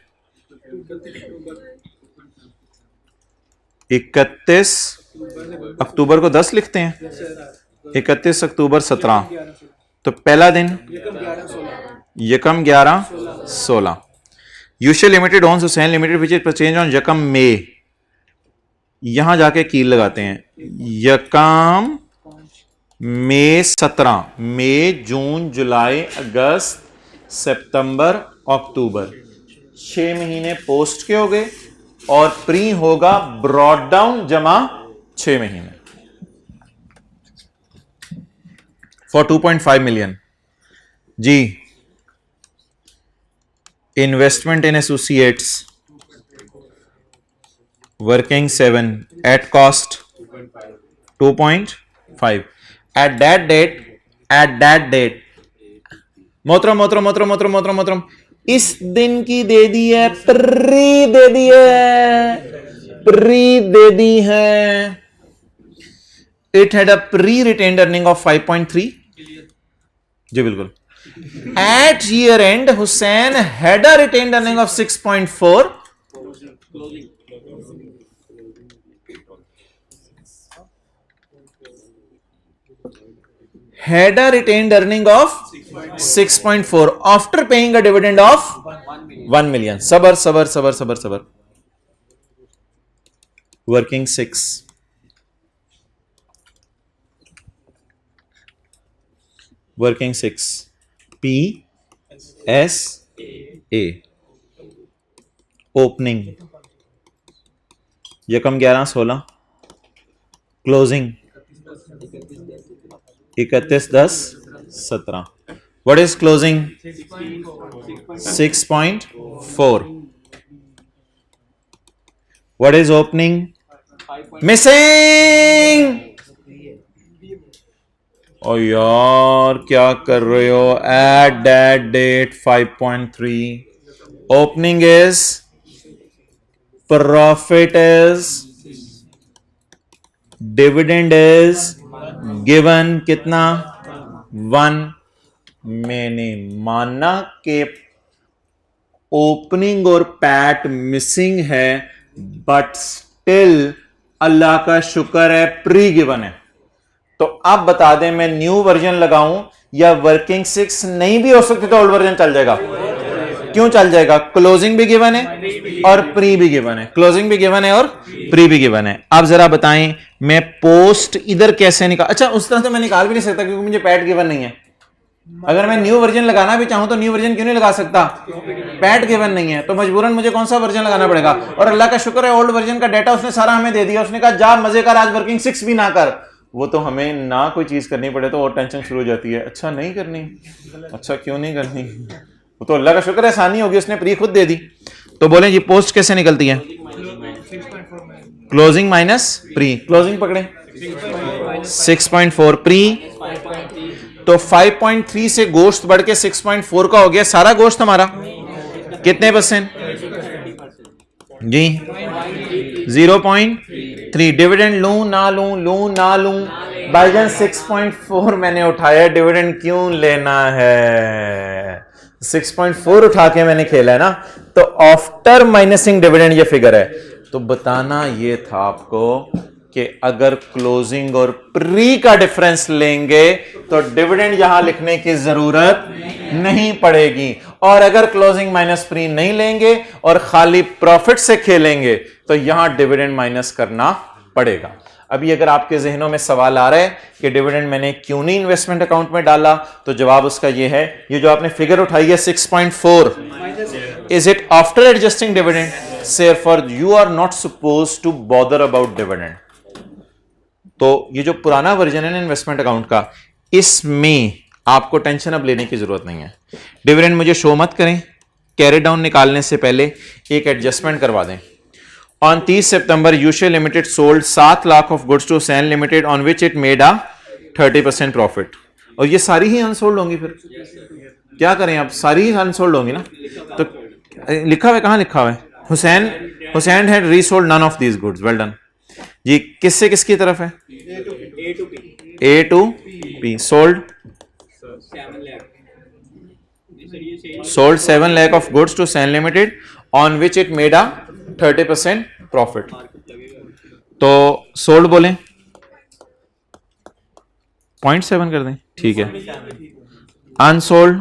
31 अक्टूबर को 10 लिखते हैं, 31 अक्टूबर 17, तो पहला दिन यकम 11/16. Juche Limited owns Hussain Limited, which it purchased on Yakam May. यहां जाके कील लगाते हैं. यकम मई 17, मई, जून, जुलाई, अगस्त, सितंबर, अक्टूबर, 6 महीने पोस्ट के हो गए और प्री होगा ब्रॉड डाउन जमा 6 महीने फॉर 2.5 मिलियन. जी, investment in associates working 7 at cost 2.5 at that date मोहतरम इस दिन की दे दी है, प्री दे दी है. It had a pre retained earning of 5.3. जी बिल्कुल. At year end Hussain had a retained earning of 6.4. had a retained earning of 6.4 after paying a dividend of 1 million. Sabar. Working 6. Working 6. P S A. Opening यकम 11/16. Closing 31/10/17. What is closing? 6.4. What is opening? Missing. ओ यार क्या कर रहे हो? At that date 5.3. Opening is, profit is, dividend is given कितना? 1. मैंने माना कि ओपनिंग और पैट मिसिंग है, बट स्टिल अल्लाह का शुक्र है प्री गिवन है. तो अब बता दें मैं न्यू वर्जन लगाऊं या वर्किंग 6 नहीं भी हो सकती तो ओल्ड वर्जन चल जाएगा? क्यों चल जाएगा? क्लोजिंग भी गिवन है और प्री भी गिवन है. क्लोजिंग भी गिवन है और प्री भी गिवन है. आप जरा बताएं मैं पोस्ट इधर कैसे निकाल? अच्छा, उस तरह से मैं निकाल भी नहीं सकता क्योंकि मुझे पैट गिवन नहीं है. अगर मैं न्यू वर्जन लगाना भी चाहूं तो न्यू वर्जन क्यों नहीं लगा सकता? पैट गिवन नहीं है, तो मजबूरन मुझे कौन सा वर्जन लगाना पड़ेगा. और अल्लाह का शुक्र है ओल्ड वर्जन का डाटा उसने सारा हमें दे दिया. उसने कहा जा मजे कर, आज वर्किंग 6 भी ना कर. वो तो हमें ना कोई चीज करनी पड़े तो और टेंशन शुरू हो जाती है. अच्छा नहीं करनी, अच्छा क्यों नहीं करनी? वो तो अल्लाह का शुक्र है आसानी होगी, उसने प्री खुद दे दी. तो बोले जी पोस्ट कैसे निकलती है? Closing minus pre. क्लोजिंग पकड़े 6.4, प्री तो 5.3 से गोश्त बढ़ के 6.4 का हो गया. सारा गोश्त हमारा कितने परसेंट जी? 0.3. डिविडेंड लूं ना लूं, लूं ना लूं, भाईजान 6.4 मैंने उठाया, डिविडेंड क्यों लेना है? 6.4 उठा के मैंने खेला है ना, तो आफ्टर माइनसिंग डिविडेंड ये फिगर है। तो बताना ये था आपको कि अगर क्लोजिंग और प्री का डिफरेंस लेंगे तो डिविडेंड यहां लिखने की जरूरत नहीं पड़ेगी, और अगर क्लोजिंग माइनस प्री नहीं लेंगे और खाली प्रॉफिट से खेलेंगे तो यहां डिविडेंड माइनस करना पड़ेगा। अभी अगर आपके जहनों में सवाल आ रहा है कि डिविडेंड मैंने क्यों नहीं इन्वेस्टमेंट अकाउंट में डाला, तो जवाब उसका ये है, ये जो आपने फिगर उठाई है 6.4, is it after adjusting dividend? Therefore you are not supposed to bother about dividend। तो ये जो पुराना वर्जन है ना इन्वेस्टमेंट अकाउंट का, इसमें आपको टेंशन अब लेने की जरूरत नहीं है। डिविडेंड मुझे शो मत करें, कैरी डाउन निकालने से पहले एक एडजस्टमेंट करवा दें। On 30 September Ushe limited sold 7 lakh of goods to San limited on which it made a 30% profit. और ये सारी ही अनसोल्ड होंगी, फिर क्या करें, अब सारी ही अनसोल्ड होंगी ना। तो लिखा हुआ है, कहां लिखा हुआ है? Hussain had resold none of these goods. Well done जी। किससे किसकी तरफ है? A to P. Sold 7 lakh of goods to San limited on which it made a 30% profit. तो सोल्ड बोलें 0.7 कर दें, ठीक है। अनसोल्ड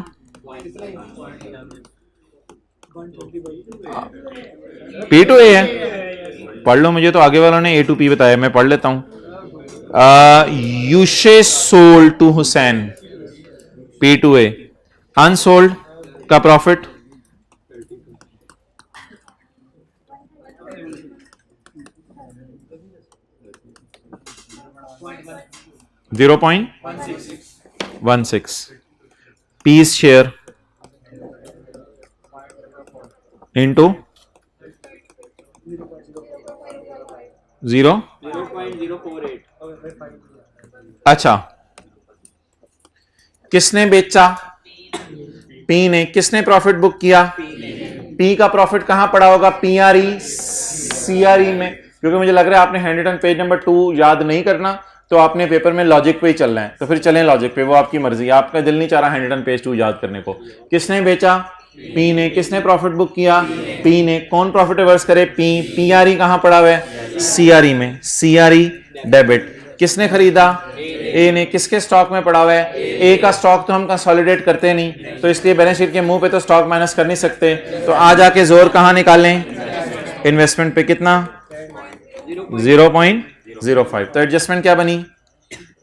P to A है, पढ़ लो, मुझे तो आगे वालों ने A to P बताया, मैं पढ़ लेता हूं। Ushe sold to Hussain, P to A। Unsold का प्रॉफिट 0.16। P's share into 0.048। अच्छा, किसने बेचा? पी ने। किसने प्रॉफिट बुक किया? पी का प्रॉफिट कहां पड़ा होगा? पीआरई सीआरई में। क्योंकि मुझे लग रहा है आपने हैंड रिटन पेज नंबर 2 याद नहीं करना, तो आपने पेपर में लॉजिक पे ही चलना है, तो फिर चलें लॉजिक पे, वो आपकी मर्जी, आपका दिल नहीं चाह रहा हैंड रिटन पेज 2 याद करने को। किसने बेचा? पी ने। किसने प्रॉफिट बुक किया? पी ने। कौन प्रॉफिट रिवर्स करे? पी। पीआरई कहां पड़ा हुआ है? सीआरई में। CRE debit. किसने खरीदा? ए ने। किसके स्टॉक में पड़ा हुआ है? ए का स्टॉक तो हम कंसोलिडेट करते नहीं, तो इसलिए बैलेंस शीट के मुंह पे तो स्टॉक माइनस कर नहीं सकते, तो आ जाके जोर कहां निकालें? इन्वेस्टमेंट पे। कितना? 0.05। तो एडजस्टमेंट क्या बनी?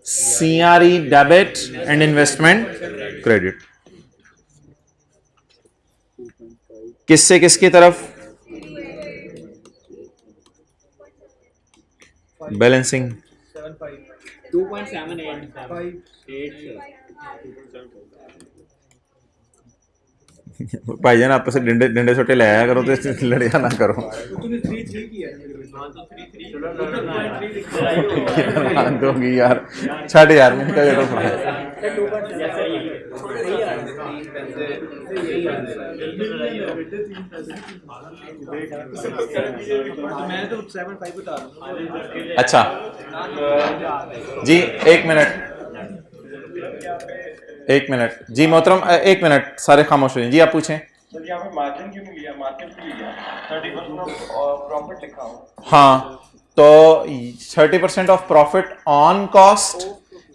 CRE debit and investment credit. किससे किसकी तरफ? बैलेंसिंग 2.78 भाईजान आपस से डंडे छोटे ले आया करो, तो लड़िया ना करो। दोगी यार, छठ यार में क्या जरूरत है? अच्छा जी, एक मिनट जी मोहतरम, एक मिनट, सारे खामोश हो जाएं जी, आप पूछें। सर यहाँ पे मार्जिन क्यों नहीं लिया? मार्केट क्यों लिया? 30% ऑफ प्रॉफिट लिखा हो। हाँ, तो 30% ऑफ प्रॉफिट ऑन कॉस्ट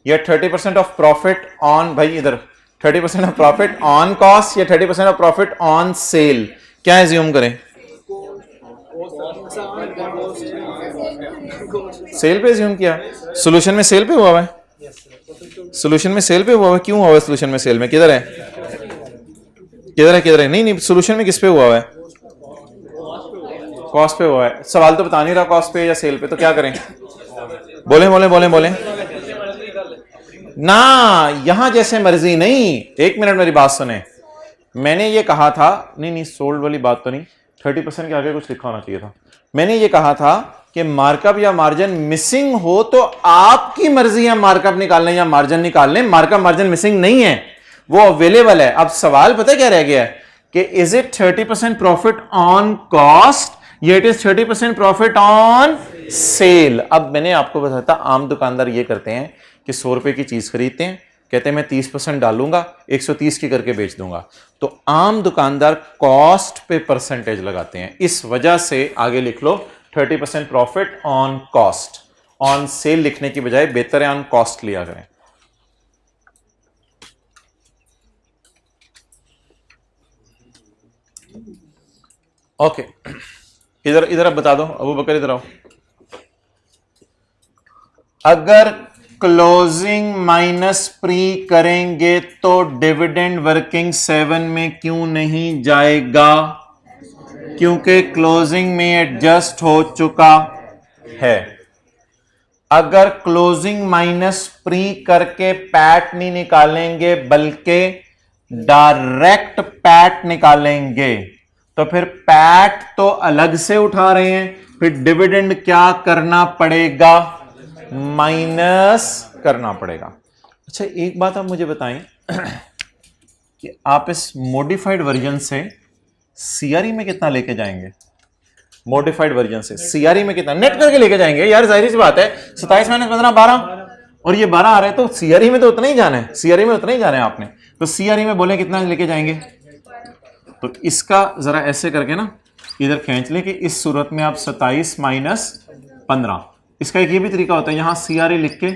या 30% ऑफ प्रॉफिट ऑन, भाई इधर 30% ऑफ प्रॉफिट ऑन कॉस्ट या 30% ऑफ प्रॉफिट ऑन सेल, क्या एज्यूम करें? सेल पे एज्यूम किया। सोल्यूशन में सेल पे हुआ है, सोल्यूशन में सेल पे हुआ है। क्यों हुआ है सोल्यूशन में? सेल में किधर है? किधर है? नहीं, सोल्यूशन में किस पे हुआ है? कॉस्ट पे हुआ है। सवाल तो बता नहीं रहा कॉस्ट पे या सेल पे, तो क्या करें? बोले ना, यहां जैसे मर्जी नहीं। एक मिनट मेरी बात सुने, मैंने ये कहा था, नहीं सोल्ड वाली बात तो नहीं, 30% के आगे कुछ लिखा होना चाहिए था। मैंने ये कहा था कि मार्कअप या मार्जिन मिसिंग हो तो आपकी मर्जी है मार्कअप निकालने या मार्जिन निकालने। मार्कअप मार्जिन मिसिंग नहीं है, वो अवेलेबल है। अब सवाल पता है क्या रह गया है कि is it 30% profit on cost या it is 30% profit on sale. अब मैंने आपको बताया था, आम दुकानदार ये करते हैं कि 100 रुपए की चीज खरीदते हैं, कहते हैं मैं 30% डालूंगा, 130 की करके बेच दूंगा। तो आम दुकानदार कॉस्ट पे परसेंटेज लगाते हैं, इस वजह से आगे लिख लो 30% profit on cost. On sale लिखने की बजाय बेहतर है ऑन कॉस्ट लिया करें। ओके, इधर इधर अब बता दो, अबू बकर इधर आओ। अगर क्लोजिंग माइनस प्री करेंगे तो डिविडेंड वर्किंग 7 में क्यों नहीं जाएगा? क्योंकि क्लोजिंग में एडजस्ट हो चुका है। अगर क्लोजिंग माइनस प्री करके पैट नहीं निकालेंगे बल्कि डायरेक्ट पैट निकालेंगे तो फिर पैट तो अलग से उठा रहे हैं, फिर डिविडेंड क्या करना पड़ेगा? माइनस करना पड़ेगा। अच्छा, एक बात आप मुझे बताएं कि आप इस मॉडिफाइड वर्जन से सीआरई में कितना लेके जाएंगे? मॉडिफाइड वर्जन से सीआरई में कितना नेट करके लेके जाएंगे? यार जाहिर सी बात है, 27 माइनस 15 12, और ये 12 आ रहा है, तो सीआरई में तो उतना ही जाना है, सीआरई में उतना ही जाना है आपने। तो सीआरई में बोले कितना लेके जाएंगे? तो इसका जरा ऐसे करके ना इधर खींच ले कि इस सूरत में आप 27 माइनस 15, इसका एक ये भी तरीका होता है, यहां सीआरई लिख के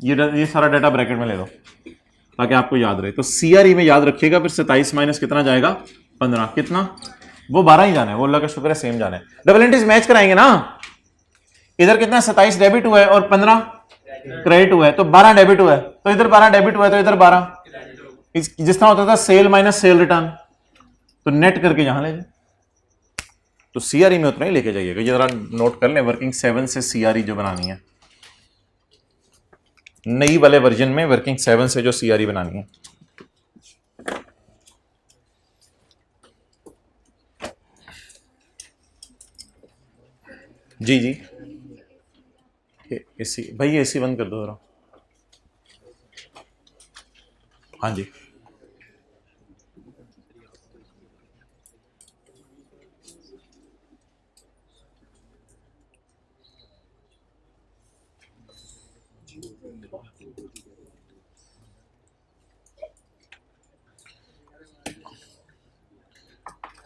ये सारा डाटा ब्रैकेट में ले लो ताकि आपको याद रहे। तो सीआरई में याद रखिएगा, फिर 27 माइनस कितना जाएगा? 15, कितना? वो 12 ही जाना है, वो अल्लाह का शुक्र है सेम जाना है। डबल एंट्रीज मैच कराएंगे ना। इधर कितना 27 डेबिट हुआ है और 15 क्रेडिट हुआ है, तो 12 डेबिट हुआ है, तो इधर 12 डेबिट हुआ है, तो इधर 12। जिस तरह होता था सेल माइनस सेल रिटर्न, तो नेट करके यहां ले जाए। तो सीआरई में उतना ही लेके जाइएगा। ये जरा नोट कर लें, वर्किंग 7 से सीआरई जो बनानी है, नई वाले वर्जन में वर्किंग 7 से जो सीआरई बनानी है। जी जी, एसी भाई, एसी बंद कर दो जरा। हाँ जी,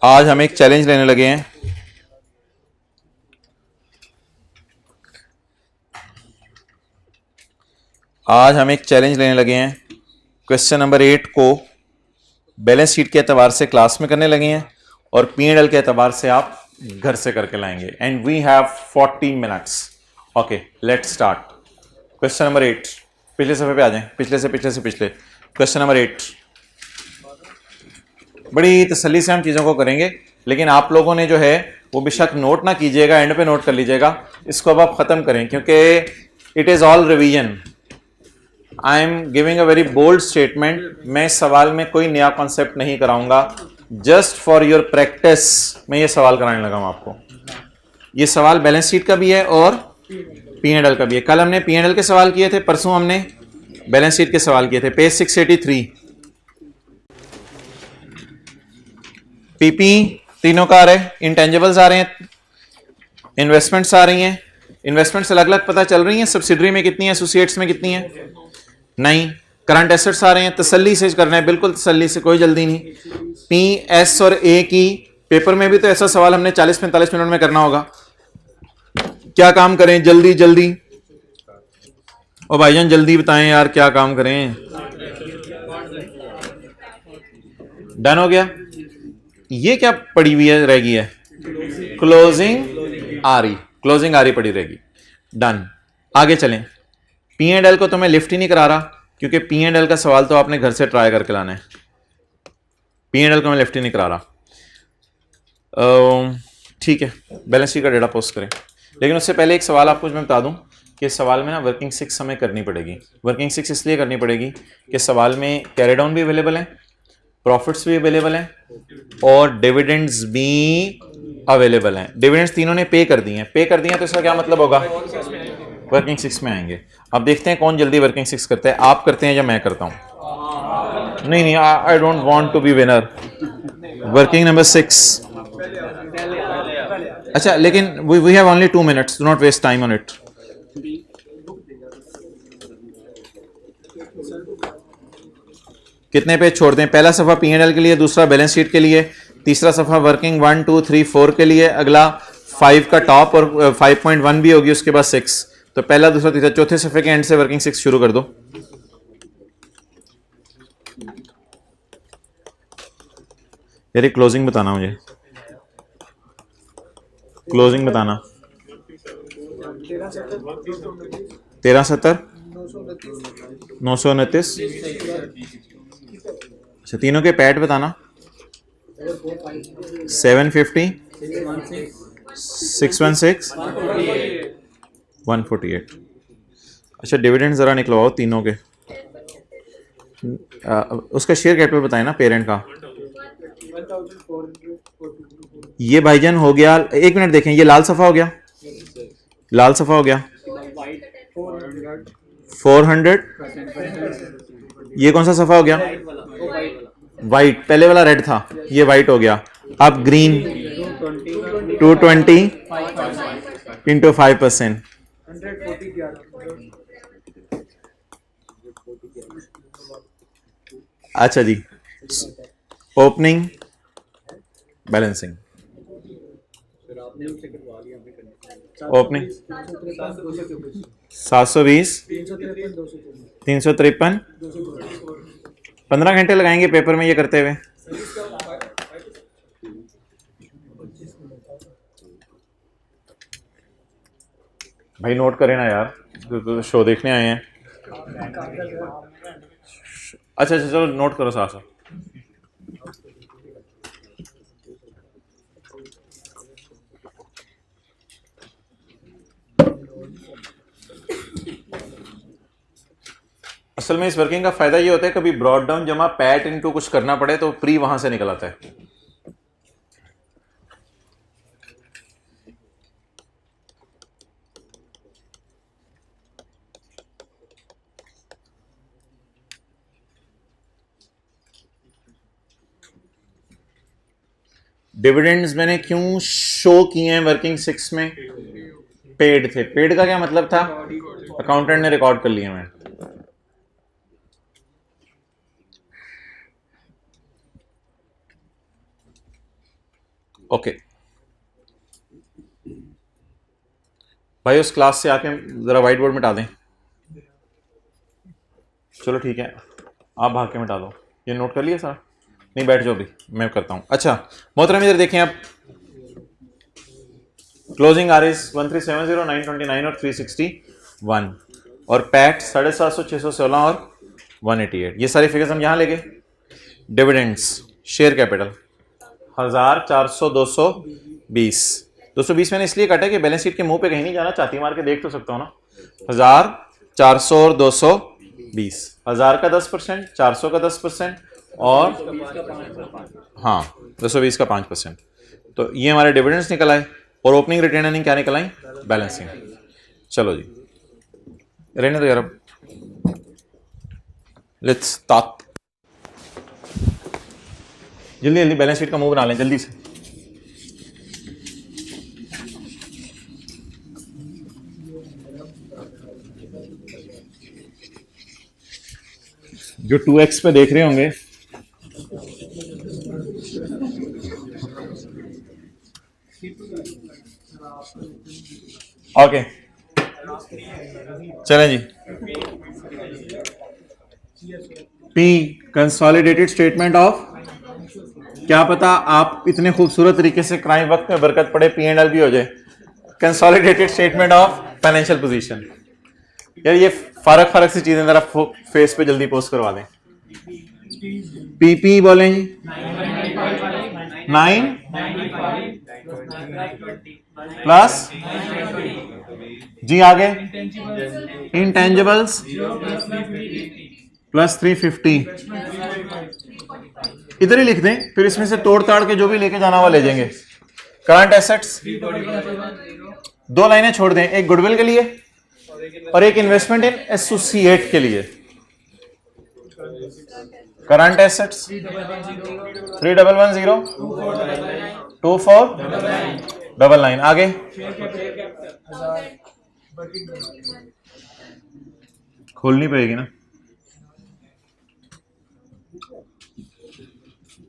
आज हम एक चैलेंज लेने लगे हैं। आज हम एक चैलेंज लेने लगे हैं। क्वेश्चन नंबर 8 को बैलेंस शीट के एतबार से क्लास में करने लगे हैं और P&L के एतबार से आप घर से करके लाएंगे। And we have 40 minutes. Okay, let's start. Question number 8, पिछले सफे पे आ जाएं, पिछले से पिछले। क्वेश्चन नंबर 8, बड़ी तसल्ली से हम चीज़ों को करेंगे, लेकिन आप लोगों ने जो है वो बेशक नोट ना कीजिएगा, एंड पे नोट कर लीजिएगा। इसको अब आप ख़त्म करें क्योंकि it is all revision. I am giving a very bold statement. मैं इस सवाल में कोई नया कॉन्सेप्ट नहीं कराऊंगा, जस्ट फॉर योर प्रैक्टिस मैं ये सवाल कराने लगा हूं आपको। ये सवाल बैलेंस शीट का भी है और P&L का भी है। कल हमने P&L के सवाल किए थे, परसों हमने बैलेंस शीट के सवाल किए थे। पेज 683 पीपी तीनों का आ रहे हैं, इंटेंजिबल्स आ रहे हैं, इन्वेस्टमेंट्स आ रही हैं। इन्वेस्टमेंट्स अलग अलग पता चल रही हैं, सब्सिडरी में कितनी है, एसोसिएट्स में कितनी है, नहीं। करंट एसेट्स आ रहे हैं, तसल्ली से करना है, बिल्कुल तसल्ली से, कोई जल्दी नहीं। पी, एस और ए की पेपर में भी तो ऐसा सवाल हमने 40-45 मिनट में करना होगा। क्या काम करें? जल्दी जल्दी। ओ भाईजान जल्दी बताएं यार, क्या काम करें? डन हो गया। ये क्या पड़ी हुई है, रह गई है? क्लोजिंग आरी, क्लोजिंग आरी पड़ी रहेगी। डन। आगे चलें। P&L को तो मैं लिफ्ट ही नहीं करा रहा क्योंकि P&L का सवाल तो आपने घर से ट्राई करके लाना है। P&L को मैं लिफ्ट ही नहीं करा रहा। ठीक है, बैलेंस शीट का डेटा पोस्ट करें, लेकिन उससे पहले एक सवाल आपको मैं बता दूं कि इस सवाल में ना वर्किंग 6 हमें करनी पड़ेगी। वर्किंग 6 इसलिए करनी पड़ेगी कि सवाल में कैरी डाउन भी अवेलेबल है, प्रॉफिट्स भी अवेलेबल हैं और डिविडेंड्स भी अवेलेबल हैं। डिविडेंड्स तीनों ने पे कर दिए हैं। पे कर दिए हैं तो इसका क्या मतलब होगा? वर्किंग 6 में आएंगे। अब देखते हैं कौन जल्दी वर्किंग 6 करता है, आप करते हैं या मैं करता हूं? नहीं, I don't want to be winner. Working number 6। अच्छा, लेकिन we have only 2 minutes, do not waste time on it. कितने पेज छोड़ते हैं? पहला सफ़ा P&L के लिए, दूसरा बैलेंस शीट के लिए, तीसरा सफ़ा वर्किंग 1 2 3 4 के लिए, अगला 5 का टॉप और 5.1 भी होगी, उसके बाद 6। तो पहला दूसरा तीसरा चौथे सफ़े के एंड से वर्किंग 6 शुरू कर दो। यार क्लोजिंग बताना मुझे, क्लोजिंग बताना। 1370 929। अच्छा तीनों के पैट बताना। 750 616 148। अच्छा डिविडेंड जरा निकलवाओ तीनों के। उसका शेयर कैपिटल बताए ना पेरेंट का। ये भाईजान हो गया, एक मिनट देखें, ये लाल सफा हो गया, लाल सफा हो गया 400। ये कौन सा सफा हो गया? वाइट, पहले वाला रेड था, ये वाइट हो गया। अब ग्रीन 220 इंटू 5%। अच्छा जी, ओपनिंग बैलेंसिंग, ओपनिंग 720 353। 15 घंटे लगाएंगे पेपर में ये करते हुए। भाई नोट करें ना यार, तो शो देखने आए हैं। अच्छा अच्छा चलो नोट करो साथ साथ। असल में इस वर्किंग का फायदा ये होता है, कभी ब्रॉड डाउन जमा पैट इनटू कुछ करना पड़े तो प्री वहां से निकल आता है। डिविडेंड्स मैंने क्यों शो किए हैं वर्किंग 6 में? पेड थे। पेड का क्या मतलब था? अकाउंटेंट ने रिकॉर्ड कर लिया। मैं ओके भाई उस क्लास से आके जरा व्हाइट बोर्ड मिटा दें। चलो ठीक है, आप भाग के मिटा दो। ये नोट कर लिया सर? नहीं बैठ जाओ, अभी मैं करता हूं। अच्छा मोहतरम इधर देखें आप, क्लोजिंग आरएस 1370 929 और 361 और पैट 750 616 और 188। ये सारी फिगर्स हम यहां ले गए। Dividends, share capital 1000 400 220। 220 मैंने इसलिए काटा कि बैलेंस शीट के मुंह पे कहीं नहीं जाना, चाहती मार के देख तो सकता हूं ना। 1000 400 और 220। 1000 का 10%, 400 का 10% और हाँ 220 का 5%। तो ये हमारे डिविडेंड्स निकल आए। और ओपनिंग रिटेन अर्निंग क्या निकल आई? बैलेंसिंग। चलो जी रहने दो यार, अब लेट्स स्टार्ट। जल्दी जल्दी बैलेंस शीट का मुंह बना लें जल्दी से। जो 2x पे देख रहे होंगे, ओके चलें जी। पी कंसोलिडेटेड स्टेटमेंट ऑफ, क्या पता आप इतने खूबसूरत तरीके से क्राइम वक्त में बरकत पड़े P&L भी हो जाए। Consolidated statement of financial position. यार ये फर्क सी चीजें जरा फेस पे जल्दी पोस्ट करवा दें। पीपी बोलें जी 9 प्लस जी आगे इंटेंजिबल्स प्लस 350। इधर ही लिख दें, फिर इसमें से तोड़ ताड़ के जो भी लेके जाना हुआ ले जाएंगे। करंट एसेट्स 2 लाइनें छोड़ दें, एक गुडविल के लिए और एक इन्वेस्टमेंट इन एसोसिएट के लिए। Current assets 3110 2499। आगे खोलनी पड़ेगी ना।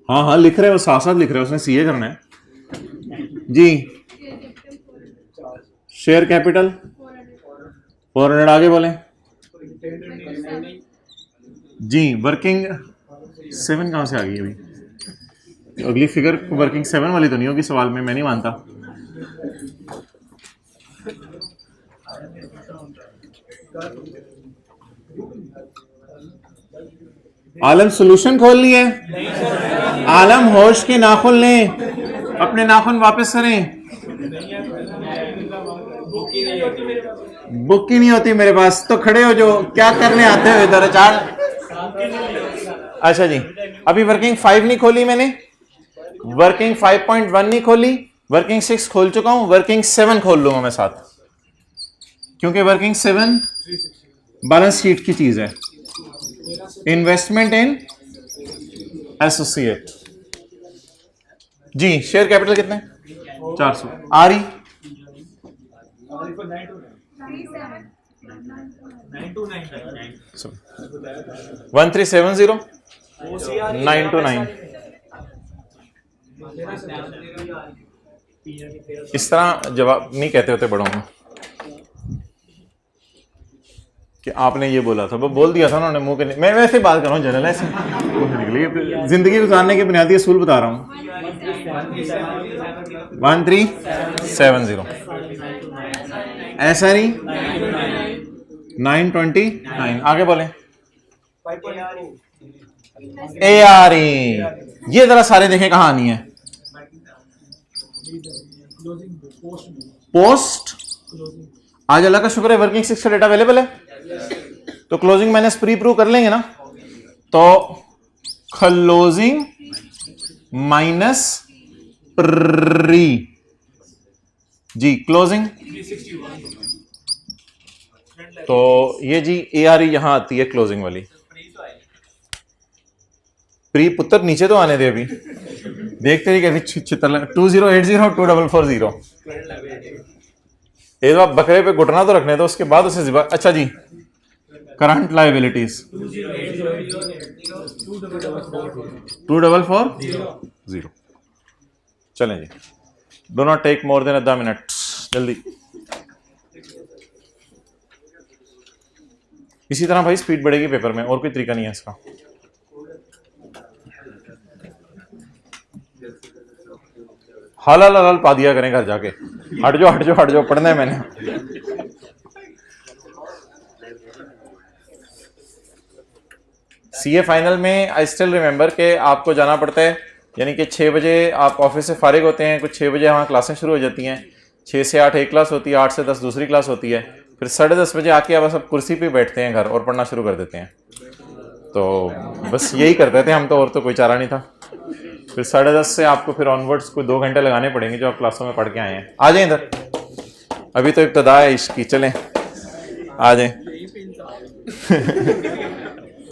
हाँ हाँ लिख रहे हो, साथ साथ लिख रहे हो, उसने सीए करना है जी। शेयर कैपिटल 400, आगे बोले जी। वर्किंग 7 कहाँ से आ गई अभी? अगली फिगर वर्किंग 7 वाली तो नहीं होगी सवाल में, मैं नहीं मानता। आलम सोल्यूशन खोल लिए? आलम होश के नाखून लें, अपने नाखून वापस करें। बुक ही नहीं होती मेरे पास, तो खड़े हो जो क्या करने आते हो इधर चार। अच्छा जी, अभी वर्किंग 5 नहीं खोली मैंने, वर्किंग 5.1 नहीं खोली, वर्किंग 6 खोल चुका हूं, वर्किंग 7 खोल लूंगा मैं साथ, क्योंकि वर्किंग 7 बैलेंस शीट की चीज है। इन्वेस्टमेंट इन एसोसिएट जी। शेयर कैपिटल कितने? 400। आरी 1370 929। इस तरह जवाब नहीं कहते होते बड़ों में कि आपने ये बोला था, वो बोल दिया था उन्होंने मुंह के नहीं। मैं वैसे बात कर रहा हूँ जनरल, ऐसे जिंदगी गुजारने के बुनियादी असूल बता रहा हूँ। 1370 ऐसा नहीं 929। आगे बोले ARE। ये जरा सारे देखें कहां आनी है। पोस्ट आज अल्लाह का शुक्र है वर्किंग 6 का डेटा अवेलेबल है, तो क्लोजिंग माइनस प्री प्रूव कर लेंगे ना। तो क्लोजिंग माइनस प्री जी, क्लोजिंग। तो ये जी ARE यहां आती है क्लोजिंग वाली। प्री पुत्र नीचे तो आने दे, अभी देखते ही कैसे चित्र 2080 2440। एक बार बकरे पे घुटना तो रखने दो, उसके बाद उसे जिबा। अच्छा जी, करंट लायबिलिटीज 2440। चलें जी, do not take more than 10 minute, जल्दी। इसी तरह भाई स्पीड बढ़ेगी पेपर में, और कोई तरीका नहीं है इसका। हलाल हलाल पा दिया करें घर जाके। हट जाओ हट जाओ हट जाओ, पढ़ना है मैंने। सीए फाइनल में आई स्टिल रिमेंबर के आपको जाना पड़ता है, यानी कि 6 बजे आप ऑफिस से फारिग होते हैं, कुछ 6 बजे वहाँ क्लासें शुरू हो जाती हैं। 6 से 8 एक क्लास होती है, 8 से 10 दूसरी क्लास होती है, फिर 10:30 बजे आके आप सब कुर्सी पे बैठते हैं घर और पढ़ना शुरू कर देते हैं। तो बस यही करते थे हम तो, और तो कोई चारा नहीं था। फिर 10:30 से आपको फिर ऑनवर्ड्स को 2 घंटे लगाने पड़ेंगे जो आप क्लासों में पढ़ के आए हैं। आ जाए इधर, अभी तो इब्तदा है इश्क की, चलें आ जाए।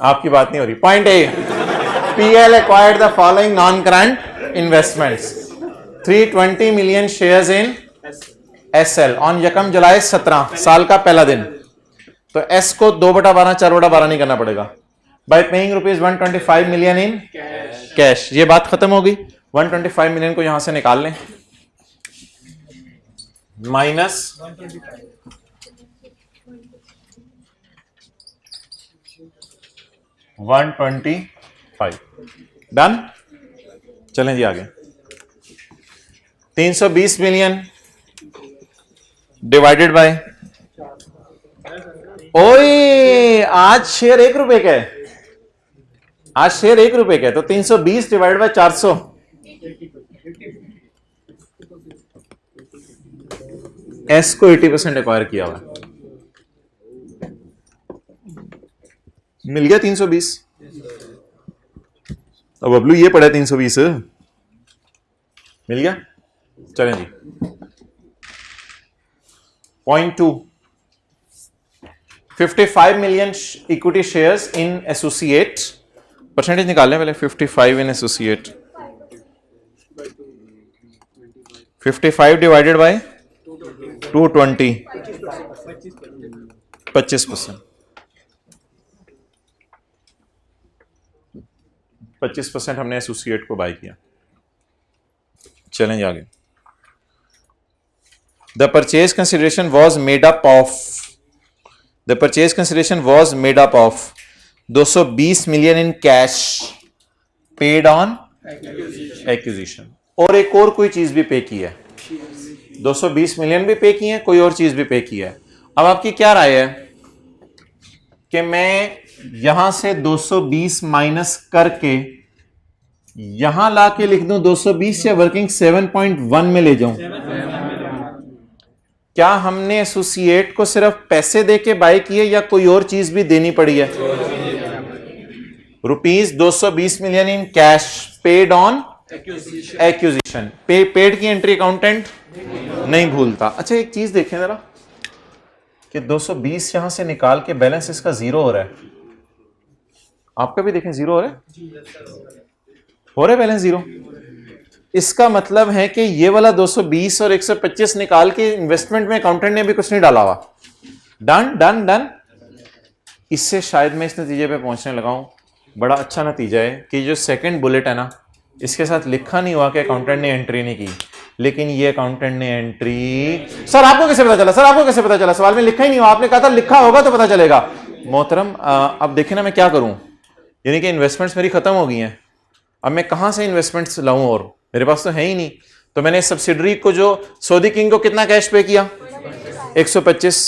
आपकी बात नहीं हो रही। Point A, PL acquired the following non-current investments: 320 million shares in SL on 1 जुलाई 17, साल का पहला दिन। तो S को 2/12 4/12 नहीं करना पड़ेगा। Bye paying ₹125 million in cash. ये बात खत्म होगी। 125 million को यहां से निकाल लें, माइनस 125। डन। चलें जी आगे। 320 मिलियन डिवाइडेड बाय, ओए आज शेयर 1 रुपए का है, आज शेयर 1 रुपए का है, तो 320 डिवाइड बाय 400, एस को 80% एक्वायर किया हुआ, मिल गया 320। अब बबलू ये पड़ा 320 मिल गया। चलें जी। Point 2, 55 million equity shares in associate. Percentage निकाल लें पहले। 55 इन एसोसिएट, 55 डिवाइडेड बाय 220, 25%। 25% हमने एसोसिएट को बाय किया। चलें आगे। The purchase consideration was made up of 220 million in cash paid on acquisition, और एक और कोई चीज भी पे की है। 220 मिलियन भी पे किए हैं, कोई और चीज भी पे की है। अब आपकी क्या राय है कि मैं यहां से 220 माइनस करके यहां लाके लिख दूं 220 या वर्किंग 7.1 में ले जाऊं? क्या हमने एसोसिएट को सिर्फ पैसे देके बाय किए या कोई और चीज भी देनी पड़ी है? ₹220 million in cash paid on acquisition. Paid की एंट्री अकाउंटेंट नहीं भूलता। अच्छा एक चीज देखें जरा कि 220 यहां से निकाल के बैलेंस इसका 0 हो रहा है। आपका भी देखें 0 हो रहा है बैलेंस 0। इसका मतलब है कि ये वाला 220 और 125 निकाल के इन्वेस्टमेंट में अकाउंटेंट ने भी कुछ नहीं डाला हुआ। Done done done. इससे शायद मैं इस नतीजे पे पहुंचने लगा हूं, बड़ा अच्छा नतीजा है कि जो सेकंड बुलेट है ना, इसके साथ लिखा नहीं हुआ कि अकाउंटेंट ने एंट्री नहीं की, लेकिन ये अकाउंटेंट ने एंट्री। सर आपको कैसे पता चला? सर आपको कैसे पता चला? सवाल में लिखा ही नहीं हुआ, आपने कहा था लिखा होगा तो पता चलेगा। मोहतरम अब देखिए ना मैं क्या करूं, यानी कि इन्वेस्टमेंट्स मेरी खत्म हो गई हैं, अब मैं कहां से इन्वेस्टमेंट्स लाऊं? और मेरे पास तो है ही नहीं। तो मैंने सब्सिडरी को, जो सऊदी किंग को कितना कैश पे किया? 125।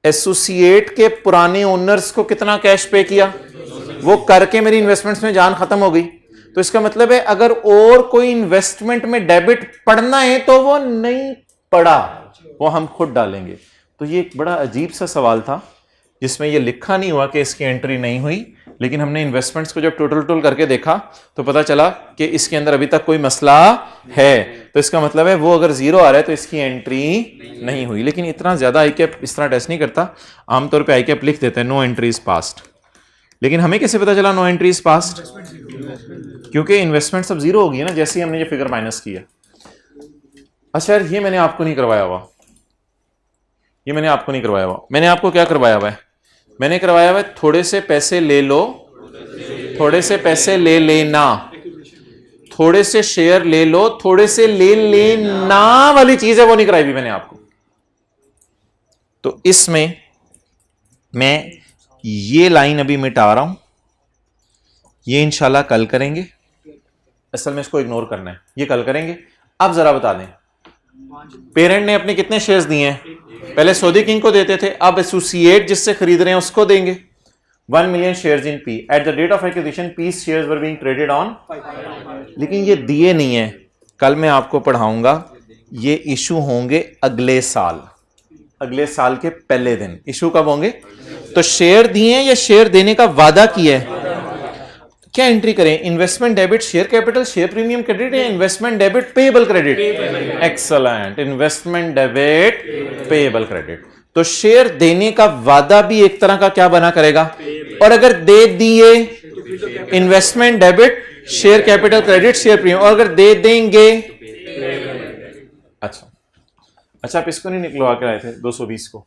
एसोसिएट के पुराने ओनर्स को कितना कैश पे किया? वो करके मेरी इन्वेस्टमेंट्स में जान खत्म हो गई। तो इसका मतलब है अगर और कोई इन्वेस्टमेंट में डेबिट पड़ना है तो वो नहीं पड़ा, वो हम खुद डालेंगे। तो ये एक बड़ा अजीब सा सवाल था जिसमें ये लिखा नहीं हुआ कि इसकी एंट्री नहीं हुई, लेकिन हमने इन्वेस्टमेंट्स को जब टोटल करके देखा तो पता चला कि इसके अंदर अभी तक कोई मसला है। तो इसका मतलब है वो अगर 0 आ रहा है तो इसकी एंट्री नहीं हुई। लेकिन इतना ज्यादा आईकैप इस तरह टेस्ट नहीं करता, आमतौर पर आईकैप लिख देते हैं नो एंट्रीज पास्ट। लेकिन हमें कैसे पता चला नो एंट्रीज पास्ट? क्योंकि इन्वेस्टमेंट सब 0 होगी ना जैसे ही हमने ये फिगर माइनस किया। अच्छा यार ये मैंने आपको नहीं करवाया हुआ, मैंने आपको क्या करवाया हुआ है? मैंने करवाया हुआ है थोड़े से पैसे ले लो, थोड़े से पैसे ले लेना, थोड़े से शेयर ले लो, थोड़े से ले लेना वाली चीज है वो नहीं कराई हुई मैंने आपको। तो इसमें मैं ये लाइन अभी मिटा रहा हूं, ये इंशाल्लाह कल करेंगे। असल में इसको इग्नोर करना है, ये कल करेंगे। अब जरा बता दें पेरेंट ने अपने कितने शेयर्स दिए हैं? पहले सऊदी किंग को देते थे, अब एसोसिएट जिससे खरीद रहे हैं उसको देंगे। 1 million shares in P at the date of acquisition P shares were being traded on. लेकिन ये दिए नहीं है, कल मैं आपको पढ़ाऊंगा, ये इशू होंगे अगले साल के पहले दिन। इशू कब होंगे? तो शेयर दिए हैं या शेयर देने का वादा किया है? क्या एंट्री करें? Investment debit share capital share premium credit या investment debit payable credit? Excellent, investment debit payable credit. तो शेयर देने का वादा भी एक तरह का क्या बना करेगा? और अगर दे दिए investment debit share capital credit share premium, और अगर दे देंगे अच्छा आप इसको नहीं निकलवा के आए थे 220 को?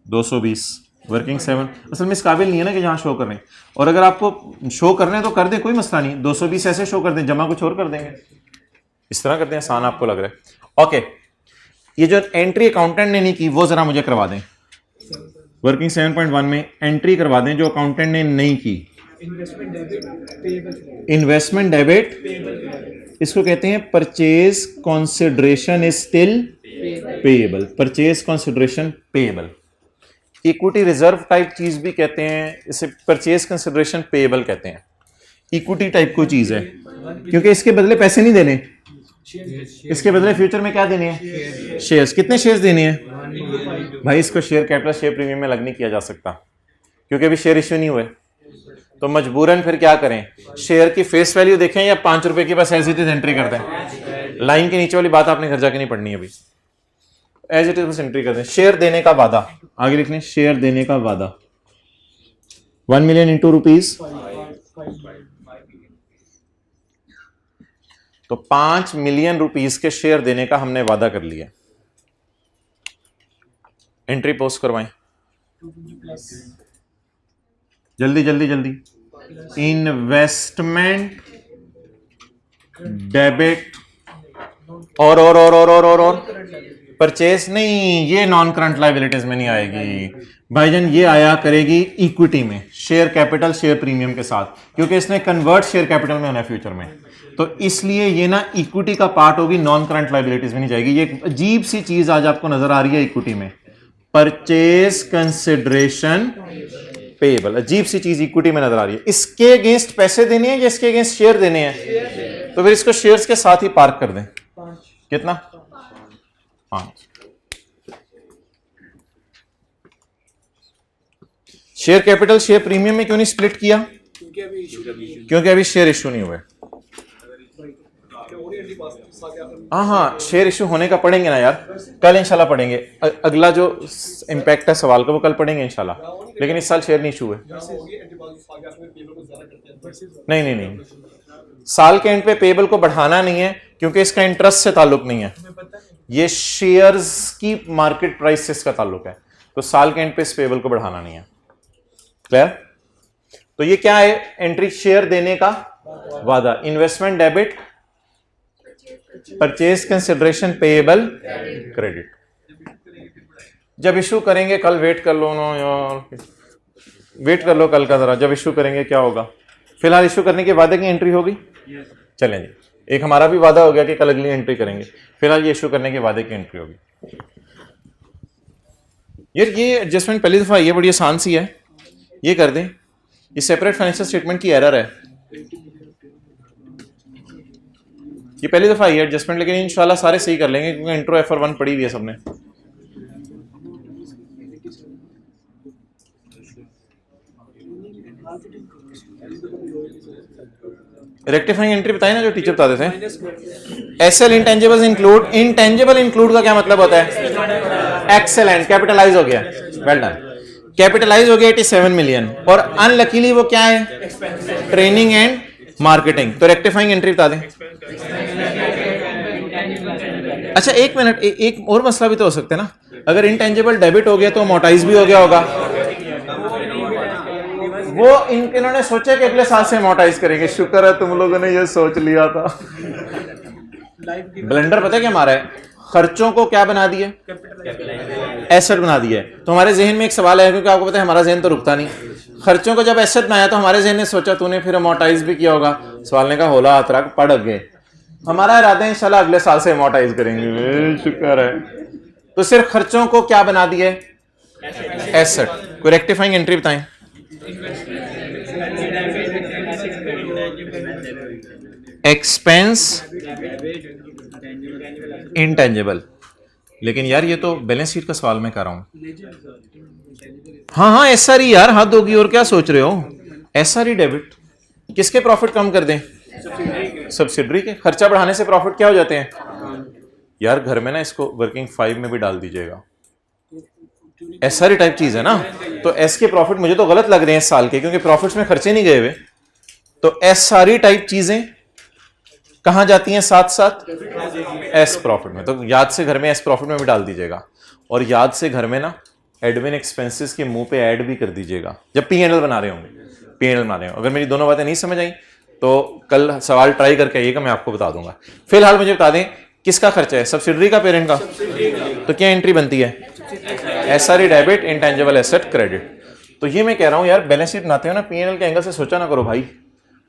220 वर्किंग 7 असल में इस काबिल नहीं है ना कि जहां शो कर रहे हैं। और अगर आपको शो करने हैं तो कर दे, कोई मसला नहीं। 220 ऐसे शो कर दें, जमा कुछ और कर देंगे, इस तरह करते हैं। आसान आपको लग रहा है? ओके, ये जो एंट्री अकाउंटेंट ने नहीं की वो जरा मुझे करवा दें। वर्किंग 7.1 में एंट्री करवा दें जो अकाउंटेंट ने नहीं की। इन्वेस्टमेंट डेबिट इसको कहते हैं purchase consideration is still payable. Purchase consideration payable. Equity reserve type चीज भी कहते हैं, इसे परचेज कंसिडरेशन पेएबल कहते हैं। इक्विटी टाइप कोई चीज है क्योंकि इसके बदले पैसे नहीं देने, इसके बदले फ्यूचर में क्या देने हैं? शेयर्स। कितने शेयर्स देने हैं भाई? इसको शेयर कैपिटल शेयर प्रीमियम में लग नहीं किया जा सकता क्योंकि अभी शेयर इश्यू नहीं हुए। तो मजबूरन फिर क्या करें? शेयर की फेस वैल्यू देखें या 5 रुपए की बस एज इट इज एंट्री करते हैं। लाइन के नीचे वाली बात आपने घर जाके नहीं पढ़नी अभी, एज इट इज बस एंट्री करते हैं। शेयर देने का वादा आगे लिख लें, शेयर देने का वादा 1 मिलियन इंटू रुपीज, तो 5 मिलियन रुपीस के शेयर देने का हमने वादा कर लिया। एंट्री पोस्ट करवाएं जल्दी जल्दी जल्दी। इन्वेस्टमेंट डेबिट और परचेस नहीं, ये नॉन करंट लायबिलिटीज में नहीं आएगी भाईजान, ये आया करेगी इक्विटी में, शेयर कैपिटल शेयर प्रीमियम के साथ, क्योंकि इसने कन्वर्ट शेयर कैपिटल में होना है फ्यूचर में, तो इसलिए ये ना इक्विटी का पार्ट होगी, नॉन करंट लायबिलिटीज में नहीं जाएगी। ये अजीब सी चीज आज आपको नजर आ रही है इक्विटी में, परचेज कंसिडरेशन पेएबल, अजीब सी चीज इक्विटी में नजर आ रही है। इसके अगेंस्ट पैसे देने हैं या इसके अगेंस्ट शेयर देने हैं, तो फिर इसको शेयर्स के साथ ही पार्क कर दें। कितना? 5। शेयर कैपिटल शेयर प्रीमियम में क्यों नहीं स्प्लिट किया? क्योंकि अभी शेयर इशू नहीं हुए। हाँ, शेयर इशू होने का पढ़ेंगे ना यार, कल इंशाल्लाह पढ़ेंगे। अगला जो इंपैक्ट है सवाल का वो कल पढ़ेंगे इंशाल्लाह, लेकिन इस साल शेयर नहीं इशू हुए। नहीं, साल के एंड पे पेबल को बढ़ाना नहीं है, क्योंकि इसका इंटरेस्ट से ताल्लुक नहीं है, ये शेयर्स की मार्केट प्राइस से इसका ताल्लुक है, तो साल के एंड पे इस पेबल को बढ़ाना नहीं है। क्लियर? तो ये क्या है? एंट्री शेयर देने का वादा, investment debit, purchase consideration payable credit. जब इशू करेंगे कल, वेट कर लो ना यार, वेट कर लो कल का जरा, जब इशू करेंगे क्या होगा। फिलहाल इशू करने के वादे की एंट्री होगी। चलें जी, एक हमारा भी वादा हो गया कि कल अगली एंट्री करेंगे, फिलहाल ये इशू करने के वादे की एंट्री होगी। यार ये एडजस्टमेंट पहली दफा ये बड़ी आसान सी है, ये कर दें। ये सेपरेट फाइनेंशियल स्टेटमेंट की एरर है, ये पहली दफा ये एडजस्टमेंट, लेकिन इंशाल्लाह सारे सही कर लेंगे, क्योंकि इंट्रो FR1 पढ़ी हुई है सबने। रेक्टिफाइंग एंट्री बताए ना जो टीचर बताते थे। SL intangibles include, intangible include का क्या मतलब होता है? एक्सेलेंट, कैपिटलाइज हो गया, वेल डन, कैपिटलाइज हो गया 87 मिलियन, और अनलकीली वो क्या है? Training and marketing. तो रेक्टिफाइंग एंट्री बता दें। अच्छा एक मिनट, एक और मसला भी तो हो सकता है ना, अगर इंटेंजिबल डेबिट हो गया तो अमोर्टाइज भी हो गया होगा, वो इन्होंने सोचा कि अगले साल से अमोर्टाइज करेंगे। शुक्र है तुम लोगों ने ये सोच लिया था। ब्लेंडर पता है क्या हमारा है? खर्चों को क्या बना दिया? एसेट बना दिया है। तो हमारे जहन में एक सवाल है, क्योंकि आपको पता है हमारा जहन तो रुकता नहीं, खर्चों को जब एसेट बनाया तो हमारे जहन ने सोचा तूने फिर अमोर्टाइज भी किया होगा। सवाल ने कहा होला हाथ रख, पढ़ गए। हमारा इरादा है इंशाल्लाह अगले साल से अमोर्टाइज करेंगे, शुक्र है। तो सिर्फ खर्चों को क्या बना दिया? एसेट। कोई रेक्टिफाइंग एंट्री बताएं। एक्सपेंस इंटेंजिबल, लेकिन यार ये तो बैलेंस शीट का सवाल मैं कर रहा हूं। हाँ एसआरई यार, हद होगी, और क्या सोच रहे हो? एसआरई डेबिट, किसके प्रॉफिट कम कर दें? सब्सिडरी के। खर्चा बढ़ाने से प्रॉफिट क्या हो जाते हैं? यार घर में ना इसको वर्किंग 5 में भी डाल दीजिएगा, एसआरई टाइप चीज है ना। तो एस के प्रॉफिट मुझे तो गलत लग रहे हैं इस साल के, क्योंकि प्रॉफिट्स में खर्चे नहीं गए हुए। तो एसआरई टाइप चीजें कहां जाती हैं? साथ साथ एस प्रॉफिट में। तो याद से घर में एस प्रॉफिट में भी डाल दीजिएगा, और याद से घर में ना एडमिन एक्सपेंसेस के मुंह पे ऐड भी कर दीजिएगा जब P&L बना रहे होंगे, P&L बना रहे हो। अगर मेरी दोनों बातें नहीं समझ आई तो कल सवाल ट्राई करके आइएगा, मैं आपको बता दूंगा। फिलहाल मुझे बता दें किसका खर्चा है? सब्सिडरी का, पेरेंट का? तो क्या एंट्री बनती है? SRE debit, intangible asset credit. तो ये मैं कह रहा हूं यार, बैलेंस शीट बनाते हो ना P&L के एंगल से सोचा ना करो भाई,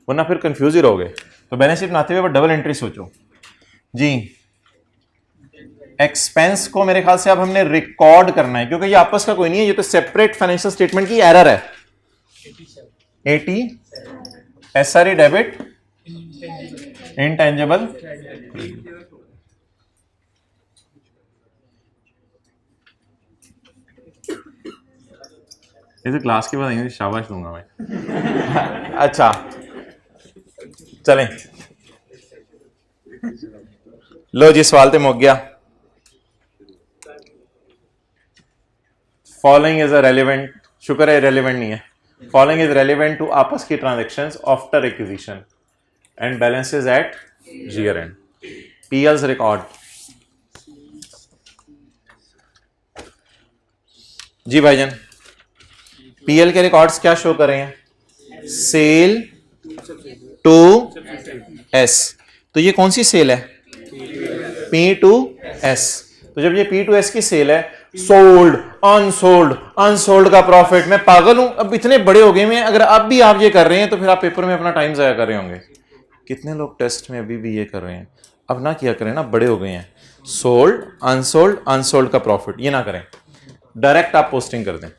वरना फिर कंफ्यूज ही रहोगे। तो बैलेंस शीट बनाते हुए डबल एंट्री सोचो जी। एक्सपेंस को मेरे ख्याल से अब हमने रिकॉर्ड करना है, क्योंकि ये आपस का कोई नहीं है, ये तो सेपरेट फाइनेंशियल स्टेटमेंट की एरर है। 80 एसआरई डेबिट, इंटेंजिबल, इसे क्लास के बाद आएंगे, शाबाश दूंगा मैं। अच्छा चलें, लो जी सवाल तो मुक गया। फॉलोइंग इज अ रेलिवेंट, शुक्र है रेलिवेंट नहीं है। फॉलोइंग इज रेलिवेंट टू आपस की transactions after acquisition and balances at year end. PL's record जी भाईजान, पीएल के रिकॉर्ड्स क्या शो कर रहे हैं? Sale to S. तो ये कौन सी सेल है? P to S. तो जब ये पी टू एस की सेल है, सोल्ड, अनसोल्ड, अनसोल्ड का प्रॉफिट, मैं पागल हूं, अब इतने बड़े हो गए मैं, अगर अब भी आप ये कर रहे हैं तो फिर आप पेपर में अपना टाइम जाया कर रहे होंगे। कितने लोग टेस्ट में अभी भी ये कर रहे हैं? अब ना किया करें ना, बड़े हो गए हैं। सोल्ड, अनसोल्ड, अनसोल्ड का प्रॉफिट ये ना करें, डायरेक्ट आप पोस्टिंग कर दें।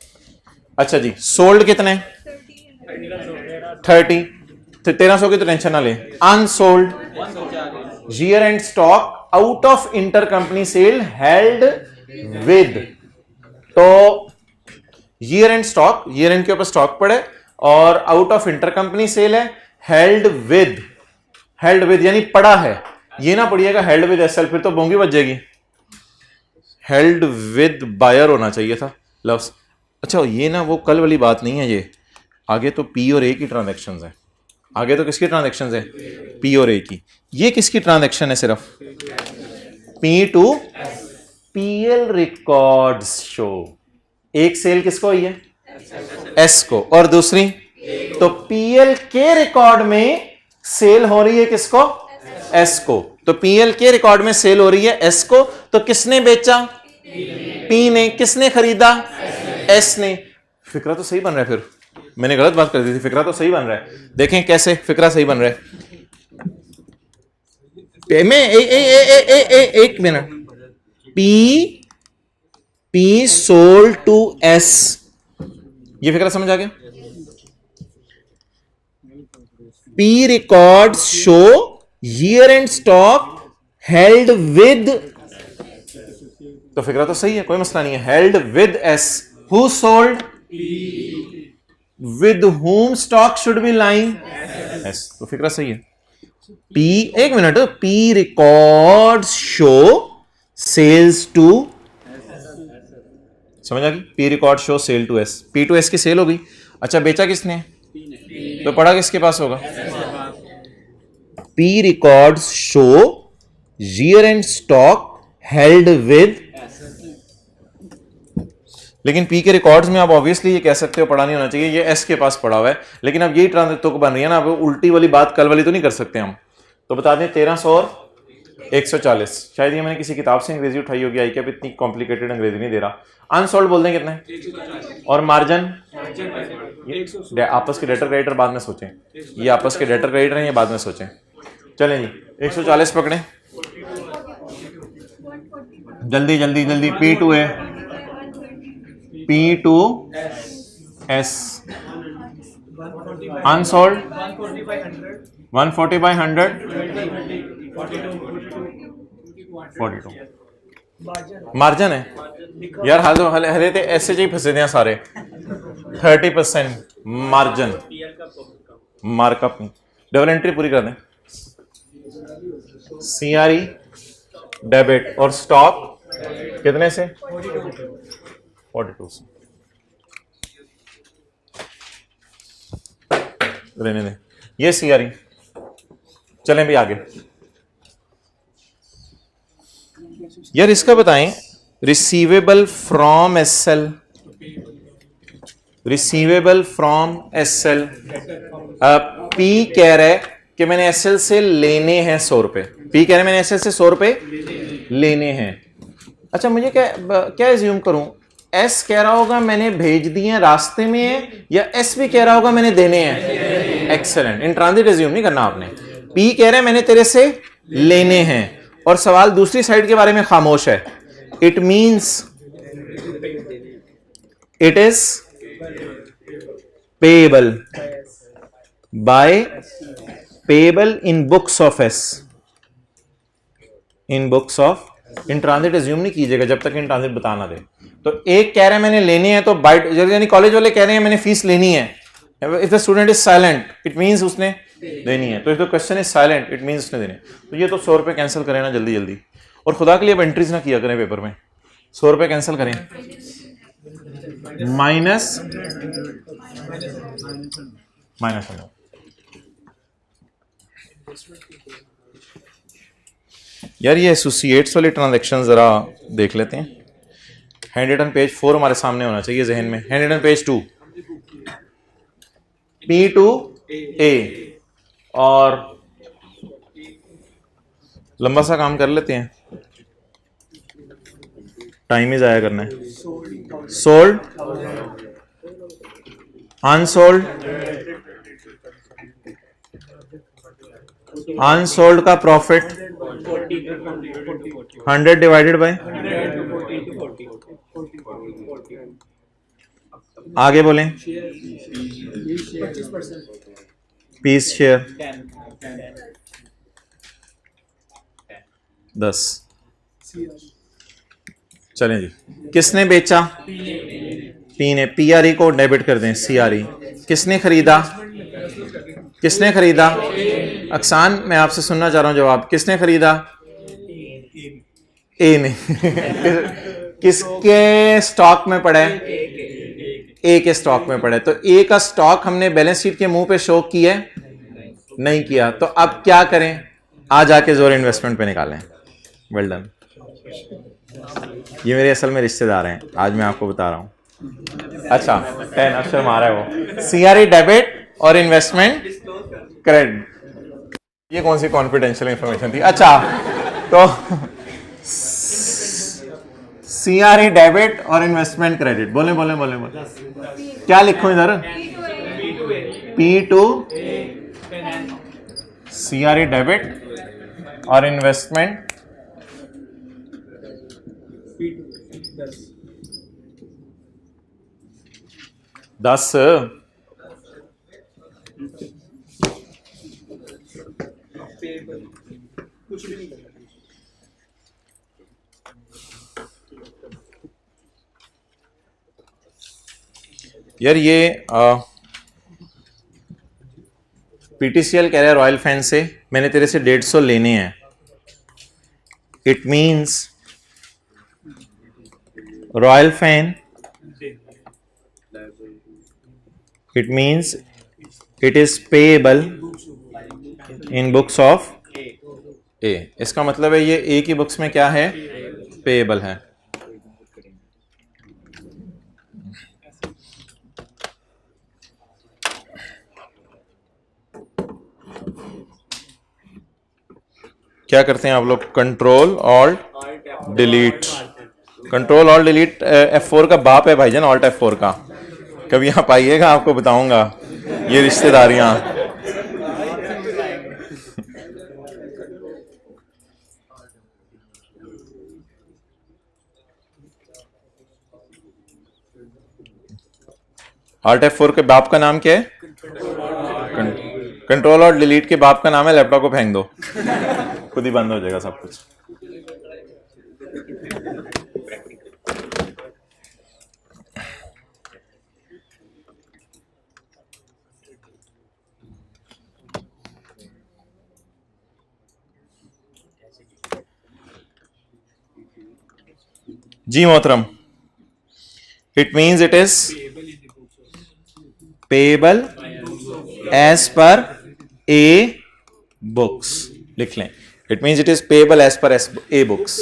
अच्छा जी, सोल्ड कितने? 30। तो 1300 की तो टेंशन ना लें। Unsold, year end stock out of inter company sale held with. तो year end stock, year end के ऊपर स्टॉक पड़े और out of inter company sale है, हेल्ड विद। हेल्ड विद यानी पड़ा है, ये ना पढ़िएगा हेल्ड विद एसएल, फिर तो बोंगी बच जाएगी। हेल्ड विद बायर होना चाहिए था लव्स। अच्छा ये ना वो कल वाली बात नहीं है, ये आगे तो पी और ए की ट्रांजैक्शंस है। आगे तो किसकी ट्रांजैक्शंस है? पी और ए की। ये किसकी ट्रांजैक्शन है? सिर्फ P to PL records show. एक सेल किसको हुई है? एस को, और दूसरी तो पीएल के रिकॉर्ड में सेल हो रही है किसको? एस को। तो पीएल के रिकॉर्ड में सेल हो रही है एस को, तो किसने बेचा? पी ने। किसने खरीदा? एस ने। फिक्रा तो सही बन रहा है, फिर मैंने गलत बात कर दी थी, फिक्रा तो सही बन रहा है। देखें कैसे फिक्रा सही बन रहा है। एक minute, P sold to S, ये फिक्रा समझ आ गया? P records show year end stock held with, तो फिक्रा तो सही है, कोई मसला नहीं है। Held with S, who sold? With whom stock should be lying? S. तो फिक्रा सही है। पी, एक minute, P records show sales to, समझ आ गई? P record show sale to S, P to S की सेल हो गई। अच्छा बेचा किसने? तो पड़ा किसके पास होगा? P records show year end stock held with, लेकिन पी के रिकॉर्ड्स में आप ऑब्वियसली ये कह सकते हो पड़ा नहीं होना चाहिए, ये एस के पास पड़ा हुआ है। लेकिन अब यही ट्रांजैक्शन बन रही है ना, अब उल्टी वाली बात कल वाली तो नहीं कर सकते हम। तो बता दें 1300 और 140, शायद ये मैंने किसी किताब से अंग्रेजी उठाई होगी, आई कैप इतनी कॉम्प्लिकेटेड अंग्रेजी नहीं दे रहा। अनसोल्ड बोल दें कितने? और मार्जिन आपस के डेटर क्रेडिटर बाद में सोचें, ये आपस के डेटर क्रेडिटर हैं, ये बाद में सोचें। चलें जी 140 पकड़ें, जल्दी जल्दी जल्दी। पी टू है, P to S, unsold 140/100 42 margin है यार। हाल तो हले तो ऐसे ही फंसे थे सारे। 30% मार्जिन, मार्कअप नहीं। डबल एंट्री पूरी कर दें। सीआरई डेबिट और स्टॉक कितने से? 42 से। रहने दें, ये सीआरई। चलें भी आगे यार। इसका बताएं, receivable from SL, receivable from SL. P कह रहा है कि मैंने एसएल से लेने हैं 100 रुपए। पी कह रहा है मैंने एसएल से 100 रुपए लेने हैं। अच्छा मुझे क्या एज्यूम करूं? एस कह रहा होगा मैंने भेज दिए हैं, रास्ते में है, या एस भी कह रहा होगा मैंने देने हैं? एक्सेलेंट, इन ट्रांजिट एज्यूम नहीं करना आपने। पी कह रहा है मैंने तेरे से लेने हैं, और सवाल दूसरी साइड के बारे में खामोश है। It means it is payable by, payable in books of S, in books of. In transit assume नहीं कीजिएगा जब तक इन ट्रांजिट बता ना दे। तो एक कह रहा है मैंने लेने हैं, तो बाइट यानी कॉलेज वाले कह रहे हैं मैंने फीस लेनी है। If the student is silent it means उसने देनी है। तो if the question is silent it means उसने देनी है। तो ये तो 100 रुपए कैंसिल करें ना जल्दी जल्दी, और खुदा के लिए अब एंट्रीज ना किया करें पेपर में। 100 रुपए कैंसिल करें, माइनस माइनस। यार ये एसोसिएट्स वाले ट्रांजैक्शन जरा देख लेते हैं। हैंड रिटन पेज 4 हमारे सामने होना चाहिए जहन में। Hand written page 2, P to A, और लंबा सा काम कर लेते हैं, टाइम ही जाया करना है। सोल्ड, अनसोल्ड, अनसोल्ड का प्रॉफिट 100 डिवाइडेड बाय, आगे बोलें, पीस शेयर 10। चलें जी, किसने बेचा? पी ने। पीआरई को डेबिट कर दें, सीआरई। किसने खरीदा? किसने खरीदा? अक्सान, मैं आपसे सुनना चाह रहा हूं जवाब। किसने खरीदा? ए ने। किसके स्टॉक में पड़ा है? ए के स्टॉक में पड़ा है। तो ए का स्टॉक हमने बैलेंस शीट के मुंह पे शो किया है? नहीं किया। तो अब क्या करें? आज आके जोर इन्वेस्टमेंट पे निकालें। Well done. ये मेरे असल में रिश्तेदार हैं, आज मैं आपको बता रहा हूं। अच्छा, 10 अक्षर मारा है वो। सीआरई डेबिट और इन्वेस्टमेंट क्रेडिट। ये कौन सी कॉन्फिडेंशियल इंफॉर्मेशन थी? अच्छा, तो सीआरई डेबिट और इन्वेस्टमेंट क्रेडिट। बोले बोले बोले बोले, क्या लिखूं इधर? P टू सीआरई डेबिट और इन्वेस्टमेंट 10। यार ये पीटीसीएल कह रहा है रॉयल फैन से मैंने तेरे से 150 लेने हैं। It means royal fan, it means it is payable in books of A। इसका मतलब है ये A की बुक्स में क्या है? पेएबल है। क्या करते हैं आप लोग? Control alt delete. Control alt delete F4 का बाप है भाईजान, ऑल्ट F4 का। कभी आप आइएगा, आपको बताऊंगा ये रिश्तेदारियां। ऑल्ट F4 के बाप का नाम क्या है? कंट्रोल और डिलीट के बाप का नाम है लैपटॉप को फेंक दो, खुद ही बंद हो जाएगा सब कुछ। जी मोहतरम, it means it is payable as per A books. लिख लें, it means it is payable as per A books.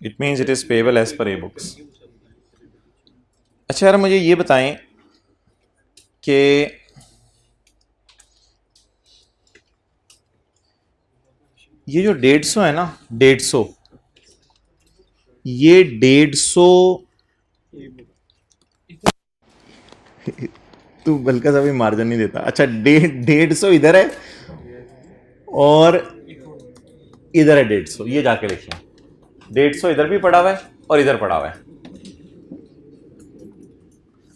It means it is payable as per A books. अच्छा यार, मुझे ये बताएं कि ये जो 150 है ना, 150, ये 150 तू बल्कि अभी मार्जिन नहीं देता। अच्छा, 150 इधर है और इधर है 150, ये जाके लिख लें। 150 इधर भी पड़ा हुआ है और इधर पड़ा हुआ है।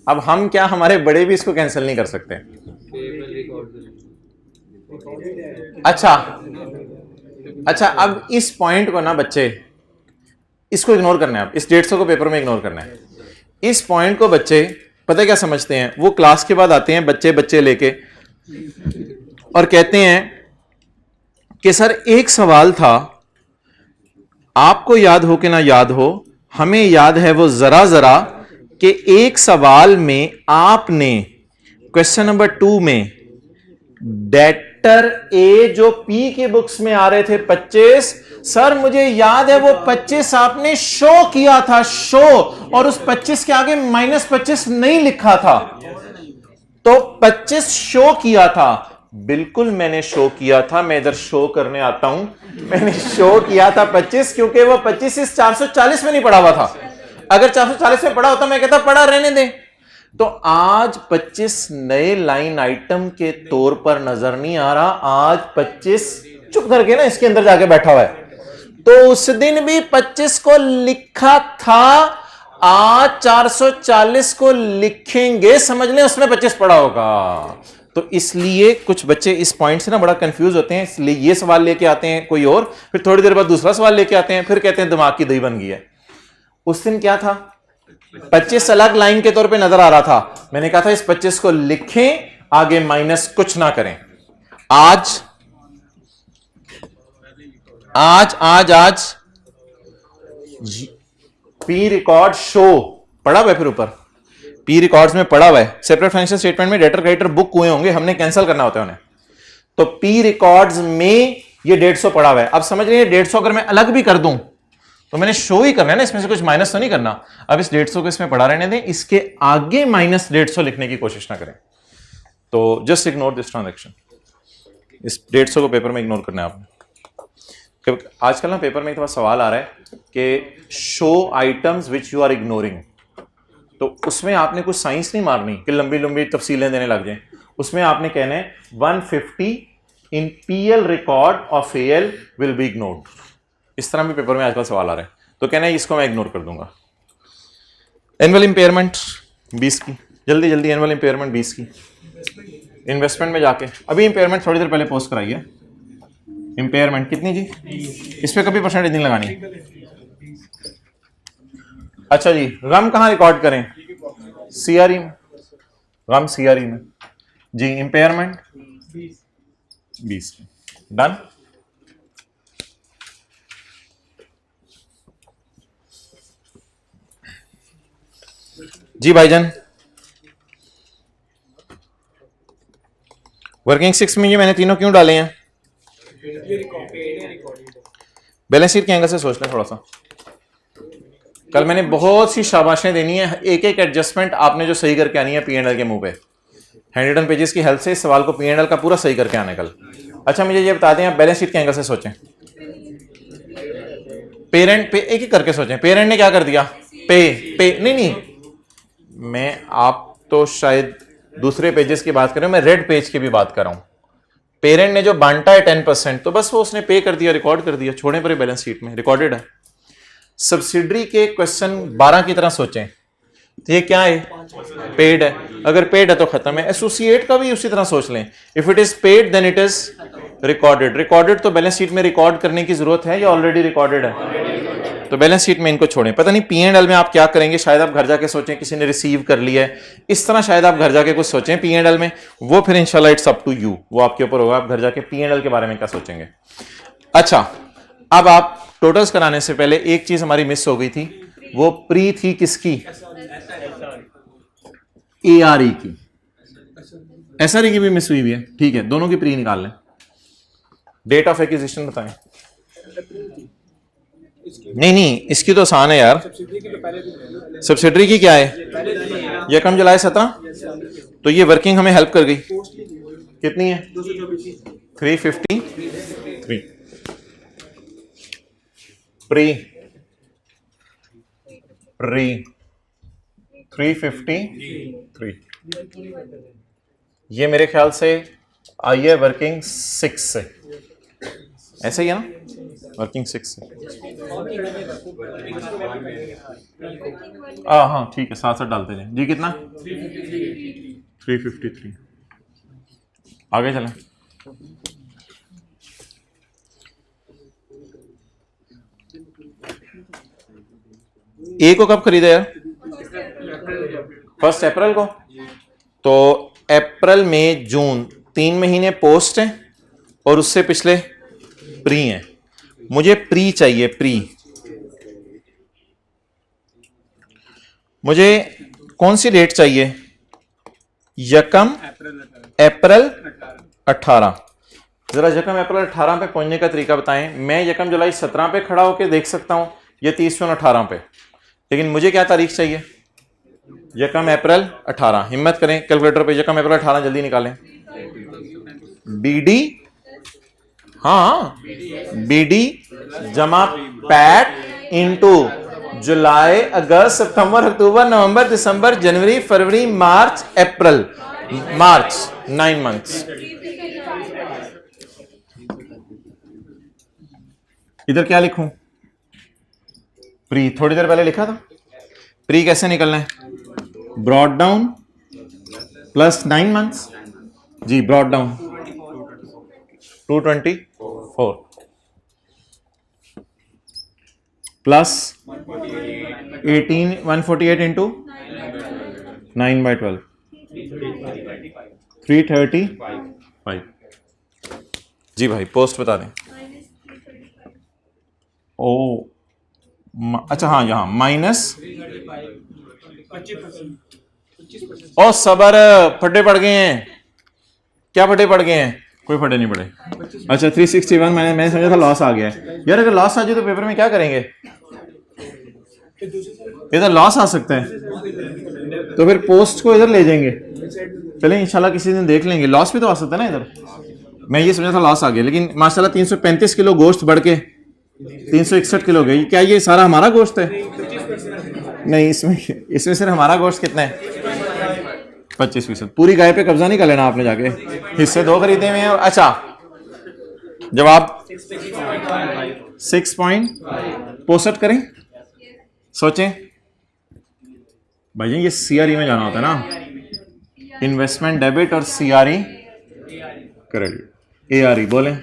अब हम क्या, हमारे बड़े भी इसको कैंसिल नहीं कर सकते। अच्छा, अब इस पॉइंट को ना बच्चे, इसको इग्नोर करना है। आप इस 150 को पेपर में इग्नोर करना है। इस पॉइंट को बच्चे पता क्या समझते हैं? वो क्लास के बाद आते हैं बच्चे लेके और कहते हैं कि सर एक सवाल था, आपको याद हो कि ना याद हो, हमें याद है वो जरा कि एक सवाल में आपने क्वेश्चन नंबर 2 में वेक्टर ए जो पी की बुक्स में आ रहे थे 25, सर मुझे याद है वो 25 आपने शो किया था, शो, और उस 25 के आगे -25 नहीं लिखा था, तो 25 शो किया था। बिल्कुल मैंने शो किया था, मैं इधर शो करने आता हूं, मैंने शो किया था 25, क्योंकि वो 25 इस 440 में नहीं पड़ा हुआ था। अगर 440 में पड़ा होता मैं कहता पड़ा रहने दे। तो आज 25 नए लाइन आइटम के तौर पर नजर नहीं आ रहा, आज 25 चुप करके ना इसके अंदर जाके बैठा हुआ है। तो उस दिन भी 25 को लिखा था, आज 440 को लिखेंगे, समझ लें उसमें 25 पड़ा होगा। तो इसलिए कुछ बच्चे इस पॉइंट से ना बड़ा कंफ्यूज होते हैं, इसलिए ये सवाल लेके आते हैं कोई और, फिर थोड़ी देर बाद दूसरा सवाल लेके आते हैं, फिर कहते हैं दिमाग की दही बन गई है। उस दिन क्या था, 25 अलग लाइन के तौर पे नजर आ रहा था, मैंने कहा था इस 25 को लिखें, आगे माइनस कुछ ना करें। आज आज आज आज पी रिकॉर्ड शो पड़ा हुआ है, फिर ऊपर पी रिकॉर्ड्स में पड़ा हुआ है, सेपरेट फाइनेंशियल स्टेटमेंट में डेटर क्रेडिटर बुक हुए होंगे, हमने कैंसिल करना होता है उन्हें, तो पी रिकॉर्ड्स में ये 150 पड़ा हुआ है। अब समझ रहे 150 अगर मैं अलग भी कर दूं तो मैंने शो ही करना है ना, इसमें से कुछ माइनस तो नहीं करना। अब इस 150 को इसमें पड़ा रहने दें, इसके आगे -150 लिखने की कोशिश ना करें। तो जस्ट इग्नोर दिस ट्रांजैक्शन, इस 150 को पेपर में इग्नोर करना है आपने। आजकल ना पेपर में एक सवाल आ रहा है कि show items which you are ignoring, तो उसमें आपने कुछ साइंस नहीं मारनी कि लंबी लंबी तफसीलें देने लग जाएं, उसमें आपने कहना है 150 इन PL record of AL will be ignored. इस तरह भी पेपर में आजकल सवाल आ रहा है, तो कहना है इसको मैं इग्नोर कर दूंगा। एनुअल इंपेयरमेंट 20 की, जल्दी जल्दी एनुअल इंपेयरमेंट 20 की, इन्वेस्टमेंट में जाके अभी इंपेयरमेंट थोड़ी देर पहले पोस्ट कराई है। इंपेयरमेंट कितनी जी, इस पे कभी परसेंटेज नहीं लगानी। अच्छा जी, गम कहां रिकॉर्ड करें, सीआरई में, गम सीआरई में जी। Impairment 20 done. जी भाईजान, वर्किंग 6 में ये मैंने तीनों क्यों डाले हैं, बैलेंस शीट के एंगल से सोच लें थोड़ा सा। कल मैंने बहुत सी शाबाशें देनी है, एक एक एडजस्टमेंट आपने जो सही करके आनी है पीएनएल के मुंह पे, हैंडरिटन पेजेस की हेल्प से इस सवाल को पीएनएल का पूरा सही करके आने कल। अच्छा मुझे ये बता दें, आप बैलेंस शीट के एंगल से सोचें, पेरेंट पे एक एक करके सोचें। पेरेंट ने क्या कर दिया, पे नहीं, मैं आप तो शायद दूसरे पेजेस की बात कर रहे हो, मैं रेड पेज की भी बात कर रहा हूं। पेरेंट ने जो बांटा है 10%, तो बस वो उसने पे कर दिया, रिकॉर्ड कर दिया, छोड़े परे बैलेंस शीट में रिकॉर्डेड है। सब्सिडरी के क्वेश्चन 12 की तरह सोचें, तो ये क्या है, पेड है, अगर पेड है तो खत्म है। एसोसिएट का भी उसी तरह सोच लें, if it is paid then it is recorded. Recorded तो बैलेंस शीट में रिकॉर्ड करने की जरूरत है या ऑलरेडी रिकॉर्डेड है, तो बैलेंस शीट में इनको छोड़ें। पता नहीं पीएनएल में आप क्या करेंगे, शायद आप घर जाके सोचें किसी ने रिसीव कर लिया है, इस तरह शायद आप घर जाके कुछ सोचें पीएनएल में, वो फिर इंशाल्लाह इट्स अप टू यू, वो आपके ऊपर होगा, आप घर जाके पीएनएल के बारे में क्या सोचेंगे। अच्छा, अब आप टोटल्स कराने से पहले एक चीज हमारी मिस हो गई थी, वो प्री थी किसकी, एआरई की, एसआरई की भी मिस हुई है, ठीक है, दोनों की प्री निकाल लें। डेट ऑफ एक्विजिशन बताएं। नहीं, इसकी तो आसान है यार, सब्सिडरी की क्या है, यकम जुलाई 17, तो ये वर्किंग हमें हेल्प कर गई, कितनी है 353 प्री 353, ये मेरे ख्याल से आई है वर्किंग 6 से, ऐसे ही है ना, वर्किंग 6 से। हाँ ठीक है, साथ साथ डालते जाए जी। कितना 353, आगे चलें। ए को कब खरीदा यार, 1 अप्रैल को, तो अप्रैल मई जून 3 महीने पोस्ट है और उससे पिछले प्री हैं। मुझे प्री चाहिए, प्री मुझे कौन सी डेट चाहिए, यकम अप्रैल 18, जरा यकम अप्रैल 18 पे पहुंचने का तरीका बताएं। मैं यकम जुलाई 17 पे खड़ा होकर देख सकता हूं या 30 जून 18 पे, लेकिन मुझे क्या तारीख चाहिए? यकम अप्रैल 18। हिम्मत करें कैलकुलेटर पे, यकम अप्रैल 18 जल्दी निकालें। बीडी, हाँ बीडी जमा पैट इंटू जुलाई अगस्त सितंबर अक्टूबर नवंबर दिसंबर जनवरी फरवरी मार्च अप्रैल, मार्च 9 मंथ्स। इधर क्या लिखूं? प्री, थोड़ी देर पहले लिखा था। प्री कैसे निकलना है? Brought down plus 9 months. जी ब्रॉड डाउन 224 प्लस 148 इंटू 9/12 335। जी भाई पोस्ट बता दें। ओ अच्छा हाँ, यहाँ माइनस ओ सबर, फटे पड़ गए हैं। क्या फटे पड़ गए हैं? कोई फटे नहीं पड़े। अच्छा 361 मैंने समझा था लॉस आ गया है। यार अगर लॉस आ जाए तो पेपर में क्या करेंगे? इधर लॉस आ सकता है तो फिर पोस्ट को इधर ले जाएंगे। चलें इंशाल्लाह किसी दिन देख लेंगे। लॉस भी तो आ सकता है ना इधर। मैं ये समझा था लॉस आ गया, लेकिन माशाल्लाह 335 किलो गोश्त बढ़ के 361 किलो गई। क्या ये सारा हमारा गोश्त है? नहीं, इसमें सिर्फ हमारा गोश्त कितना है? 25%। पूरी गाय पे कब्जा नहीं कर लेना आपने जाके, हिस्से 2 खरीदे हुए हैं। अच्छा जवाब 6.65 करें। सोचें भाई, ये सीआरई में जाना होता है ना, इन्वेस्टमेंट डेबिट और सीआरई क्रेडिट। एआरई बोलें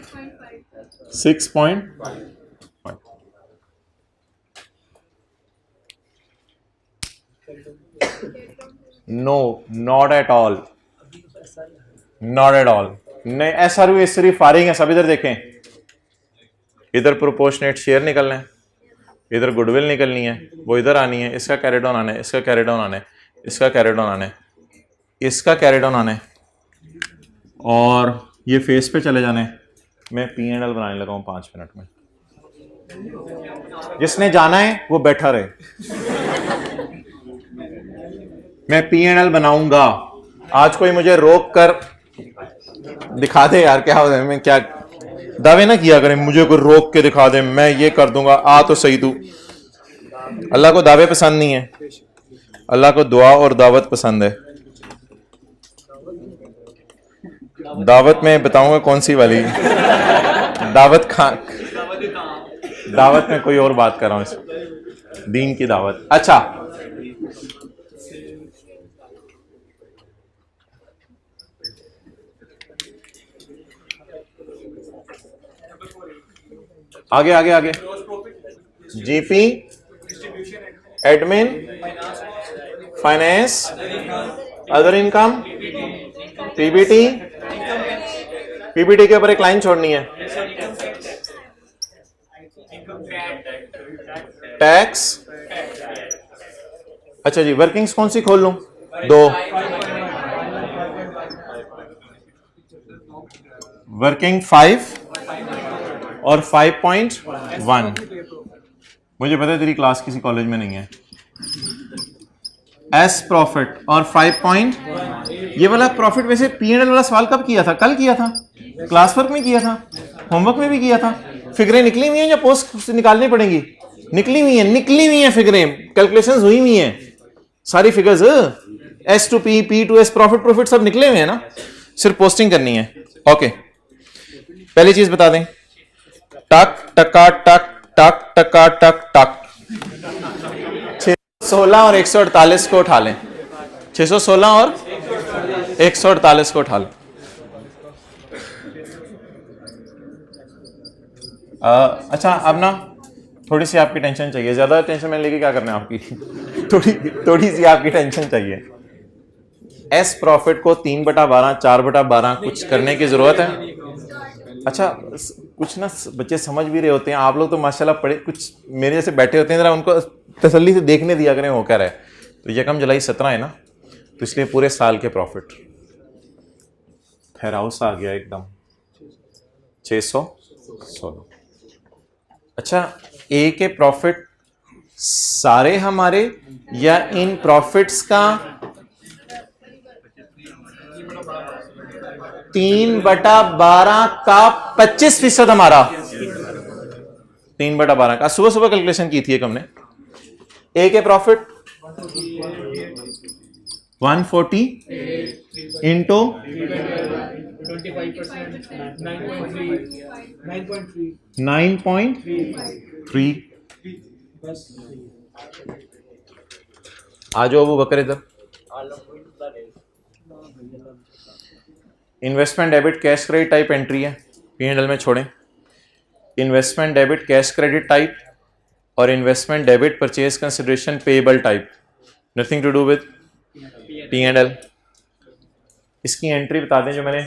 6.5। No, not at all, not at all. नहीं, एसआरयू सिर्फ फारिंग है। सब इधर देखें, इधर प्रोपोर्शनेट शेयर निकलना है, इधर गुडविल निकलनी है, वो इधर आनी है, इसका कैरी डाउन आना है, इसका कैरी डाउन आना है, इसका कैरी डाउन आना है, इसका कैरी डाउन आना है, और ये फेस पे चले जाने। मैं P&L बनाने लगा हूँ 5 मिनट में। जिसने जाना है वो बैठा रहे। मैं P&L बनाऊंगा। आज कोई मुझे रोक कर दिखा दे यार, क्या हो, मैं क्या दावे ना किया करें, मुझे कोई रोक के दिखा दे मैं ये कर दूंगा। आ तो सही तू। अल्लाह को दावे पसंद नहीं है, अल्लाह को दुआ और दावत पसंद है। दावत में बताऊंगा कौन सी वाली दावत। दावत में कोई और बात कर रहा हूं, दीन की दावत। अच्छा आगे आगे आगे। GP, admin, finance, other income, PBT. PBT के ऊपर एक लाइन छोड़नी है। टैक्स। अच्छा जी, वर्किंग्स कौन सी खोल लूं? 2। वर्किंग 5 और 5.1। मुझे पता है तेरी क्लास किसी कॉलेज में नहीं है। एस प्रॉफिट और 5 ये वाला प्रॉफिट वैसे P&L वाला सवाल कब किया था? कल किया था, क्लास वर्क में किया था, होमवर्क में भी किया था। फिगरें निकली हुई हैं या पोस्ट निकालनी पड़ेंगी? निकली हुई हैं फिगरें, कैलकुलेशंस हुई हुई हैं सारी figures. S to P, P to S, profit सब निकले हुए हैं ना, सिर्फ पोस्टिंग करनी है। ओके, पहली चीज बता दें, टक टका टक टक टका टक टक। 616 और 148 को उठा लें। 616 और 148 को उठा लें। अच्छा अब ना थोड़ी सी आपकी टेंशन चाहिए। ज्यादा टेंशन में लेके क्या करना है आपकी थोड़ी सी आपकी टेंशन चाहिए। एस प्रॉफिट को 3/12 4/12 कुछ करने की जरूरत है। अच्छा कुछ ना बच्चे समझ भी रहे होते हैं, आप लोग तो माशाल्लाह पढ़े, कुछ मेरे जैसे बैठे होते हैं, जरा उनको तसल्ली से देखने दिया करें हो क्या रहा है। तो यकम जुलाई 17 है ना, तो इसलिए पूरे साल के प्रॉफिट ठहराव सा आ गया एकदम। 616। अच्छा, ए के प्रॉफिट सारे हमारे या इन प्रॉफिट्स का 3/12 का 25% हमारा? 3/12 का सुबह सुबह कैलकुलेशन की थी एक हमने। ए के प्रॉफिट 140 इंटू 9.3। आ जाओ अबू बकर इधर। Investment debit cash credit type entry है, P&L में छोड़ें। Investment debit cash credit type और investment debit purchase consideration payable type, nothing to do with P&L। इसकी एंट्री बता दें जो मैंने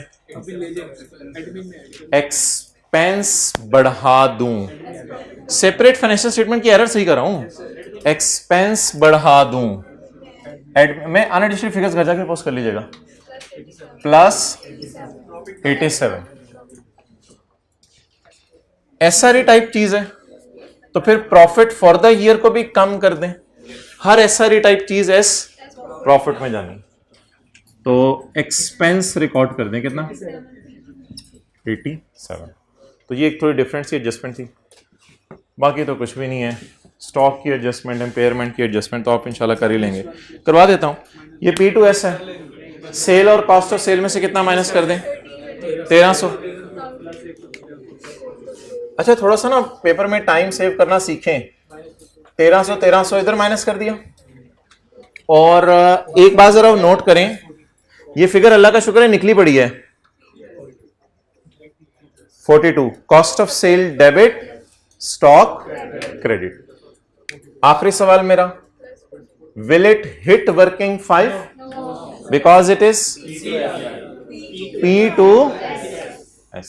एक्सपेंस बढ़ा दूं। सेपरेट फाइनेंशियल स्टेटमेंट की एरर सही कर रहा हूं, एक्सपेंस बढ़ा दूं। मैं अनएडिशनल फिगर्स घर जाके पोस्ट कर लीजिएगा। +87 SRE टाइप चीज है, तो फिर प्रॉफिट फॉर द ईयर को भी कम कर दें। हर SRE टाइप चीज एस प्रॉफिट में जानी, तो एक्सपेंस रिकॉर्ड कर दें कितना? 87। तो ये एक थोड़ी डिफरेंट सी एडजस्टमेंट थी, बाकी तो कुछ भी नहीं है। स्टॉक की एडजस्टमेंट, एम्पेयरमेंट की एडजस्टमेंट तो आप इंशाल्लाह कर ही लेंगे। करवा देता हूं। ये P2S है, सेल और कॉस्ट ऑफ सेल में से कितना माइनस कर दें? 1300। अच्छा, थोड़ा सा ना पेपर में टाइम सेव करना सीखें। 1300 इधर माइनस कर दिया। और एक बात जरा नोट करें, ये फिगर अल्लाह का शुक्र है निकली पड़ी है। 42 cost of sale debit, stock credit. आखिरी सवाल मेरा, will it hit working 5 because it is P2S।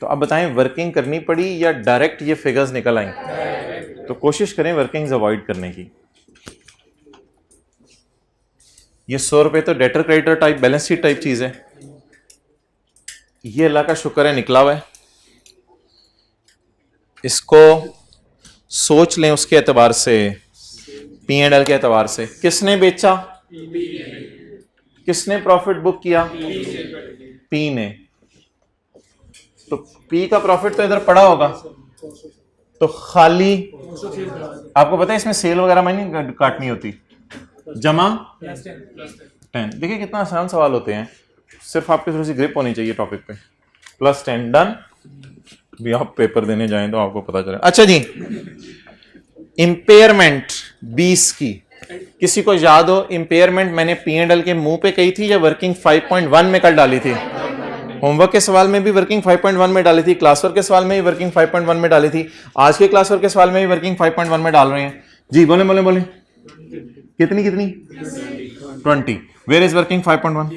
तो अब बताएं वर्किंग करनी पड़ी या डायरेक्ट ये फिगर्स निकल आई? तो कोशिश करें वर्किंग्स अवॉइड करने की। ये 100 रुपए तो debtor creditor type balance sheet type चीज है। ये अल्लाह का शुक्र है निकला हुआ है। इसको सोच लें उसके एतबार से, P&L के एतबार से। किसने बेचा? किसने प्रॉफिट बुक किया? P ने। तो P का प्रॉफिट तो इधर पड़ा होगा, तो खाली आपको पता है इसमें सेल वगैरह में नहीं काटनी होती, जमा 10। देखिए कितना आसान सवाल होते हैं, सिर्फ आपकी थोड़ी सी ग्रिप होनी चाहिए टॉपिक पे। +10 डन। भी आप पेपर देने जाएं तो आपको पता चले। अच्छा जी, इंपेयरमेंट 20 की, किसी को याद हो इंपेयरमेंट मैंने P&L के मुंह पे कही थी या वर्किंग 5.1 में कल डाली थी? होमवर्क के सवाल में भी वर्किंग 5.1 में डाली थी, क्लास वर्क के सवाल में भी वर्किंग 5.1 में डाली थी, आज के क्लास वर्क के सवाल में भी वर्किंग 5.1 में डाल रहे हैं जी। बोले बोले बोले कितनी 20। Where is working 5.1?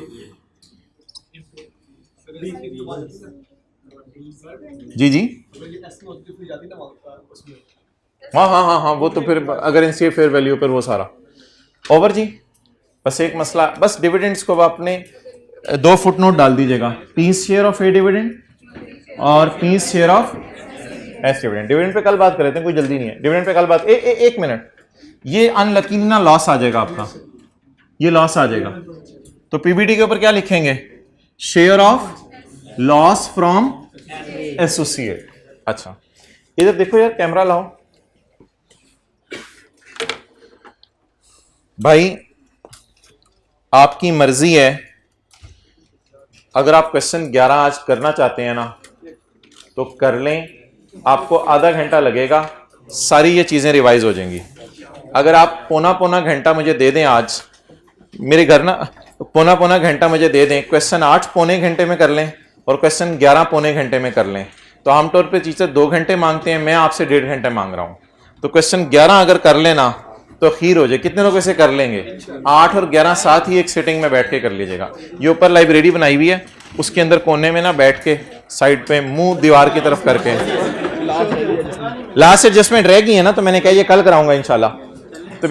जी हाँ, वो तो फिर अगर इनसे फेयर वैल्यू पर वो सारा ओवर जी। बस एक मसला, बस डिविडेंड्स को आपने 2 फुटनोट डाल दीजिएगा, P's share of A dividend और P's share of S dividend. Dividend पे कल बात कर रहे थे, कोई जल्दी नहीं है। डिविडेंड पे कल बात, एक मिनट, ये अनलकी ना लॉस आ जाएगा आपका, ये लॉस आ जाएगा। तो पीबीटी के ऊपर क्या लिखेंगे? Share of loss from associate. अच्छा इधर देखो यार, कैमरा लाओ भाई, आपकी मर्जी है। अगर आप क्वेश्चन 11 आज करना चाहते हैं ना तो कर लें, आपको आधा घंटा लगेगा, सारी ये चीजें रिवाइज हो जाएंगी। अगर आप पौना घंटा मुझे दे दें आज मेरे घर ना, पौना घंटा मुझे दे दें, क्वेश्चन 8 पौने घंटे में कर लें और क्वेश्चन 11 पौने घंटे में कर लें, तो आमतौर पे टीचर 2 घंटे मांगते हैं, मैं आपसे 1.5 घंटे मांग रहा हूं। तो क्वेश्चन 11 अगर कर लेना तो खीर हो जाए। कितने लोग इसे कर लेंगे? 8 और 11 साथ ही एक सिटिंग में बैठ के कर लीजिएगा। ये ऊपर लाइब्रेरी बनाई हुई है, उसके अंदर कोने में ना बैठ के साइड पे मुंह दीवार की तरफ करके। लास्ट एडजस्टमेंट रह गई है ना, तो मैंने कहा ये कल कराऊंगा इंशाल्लाह। तो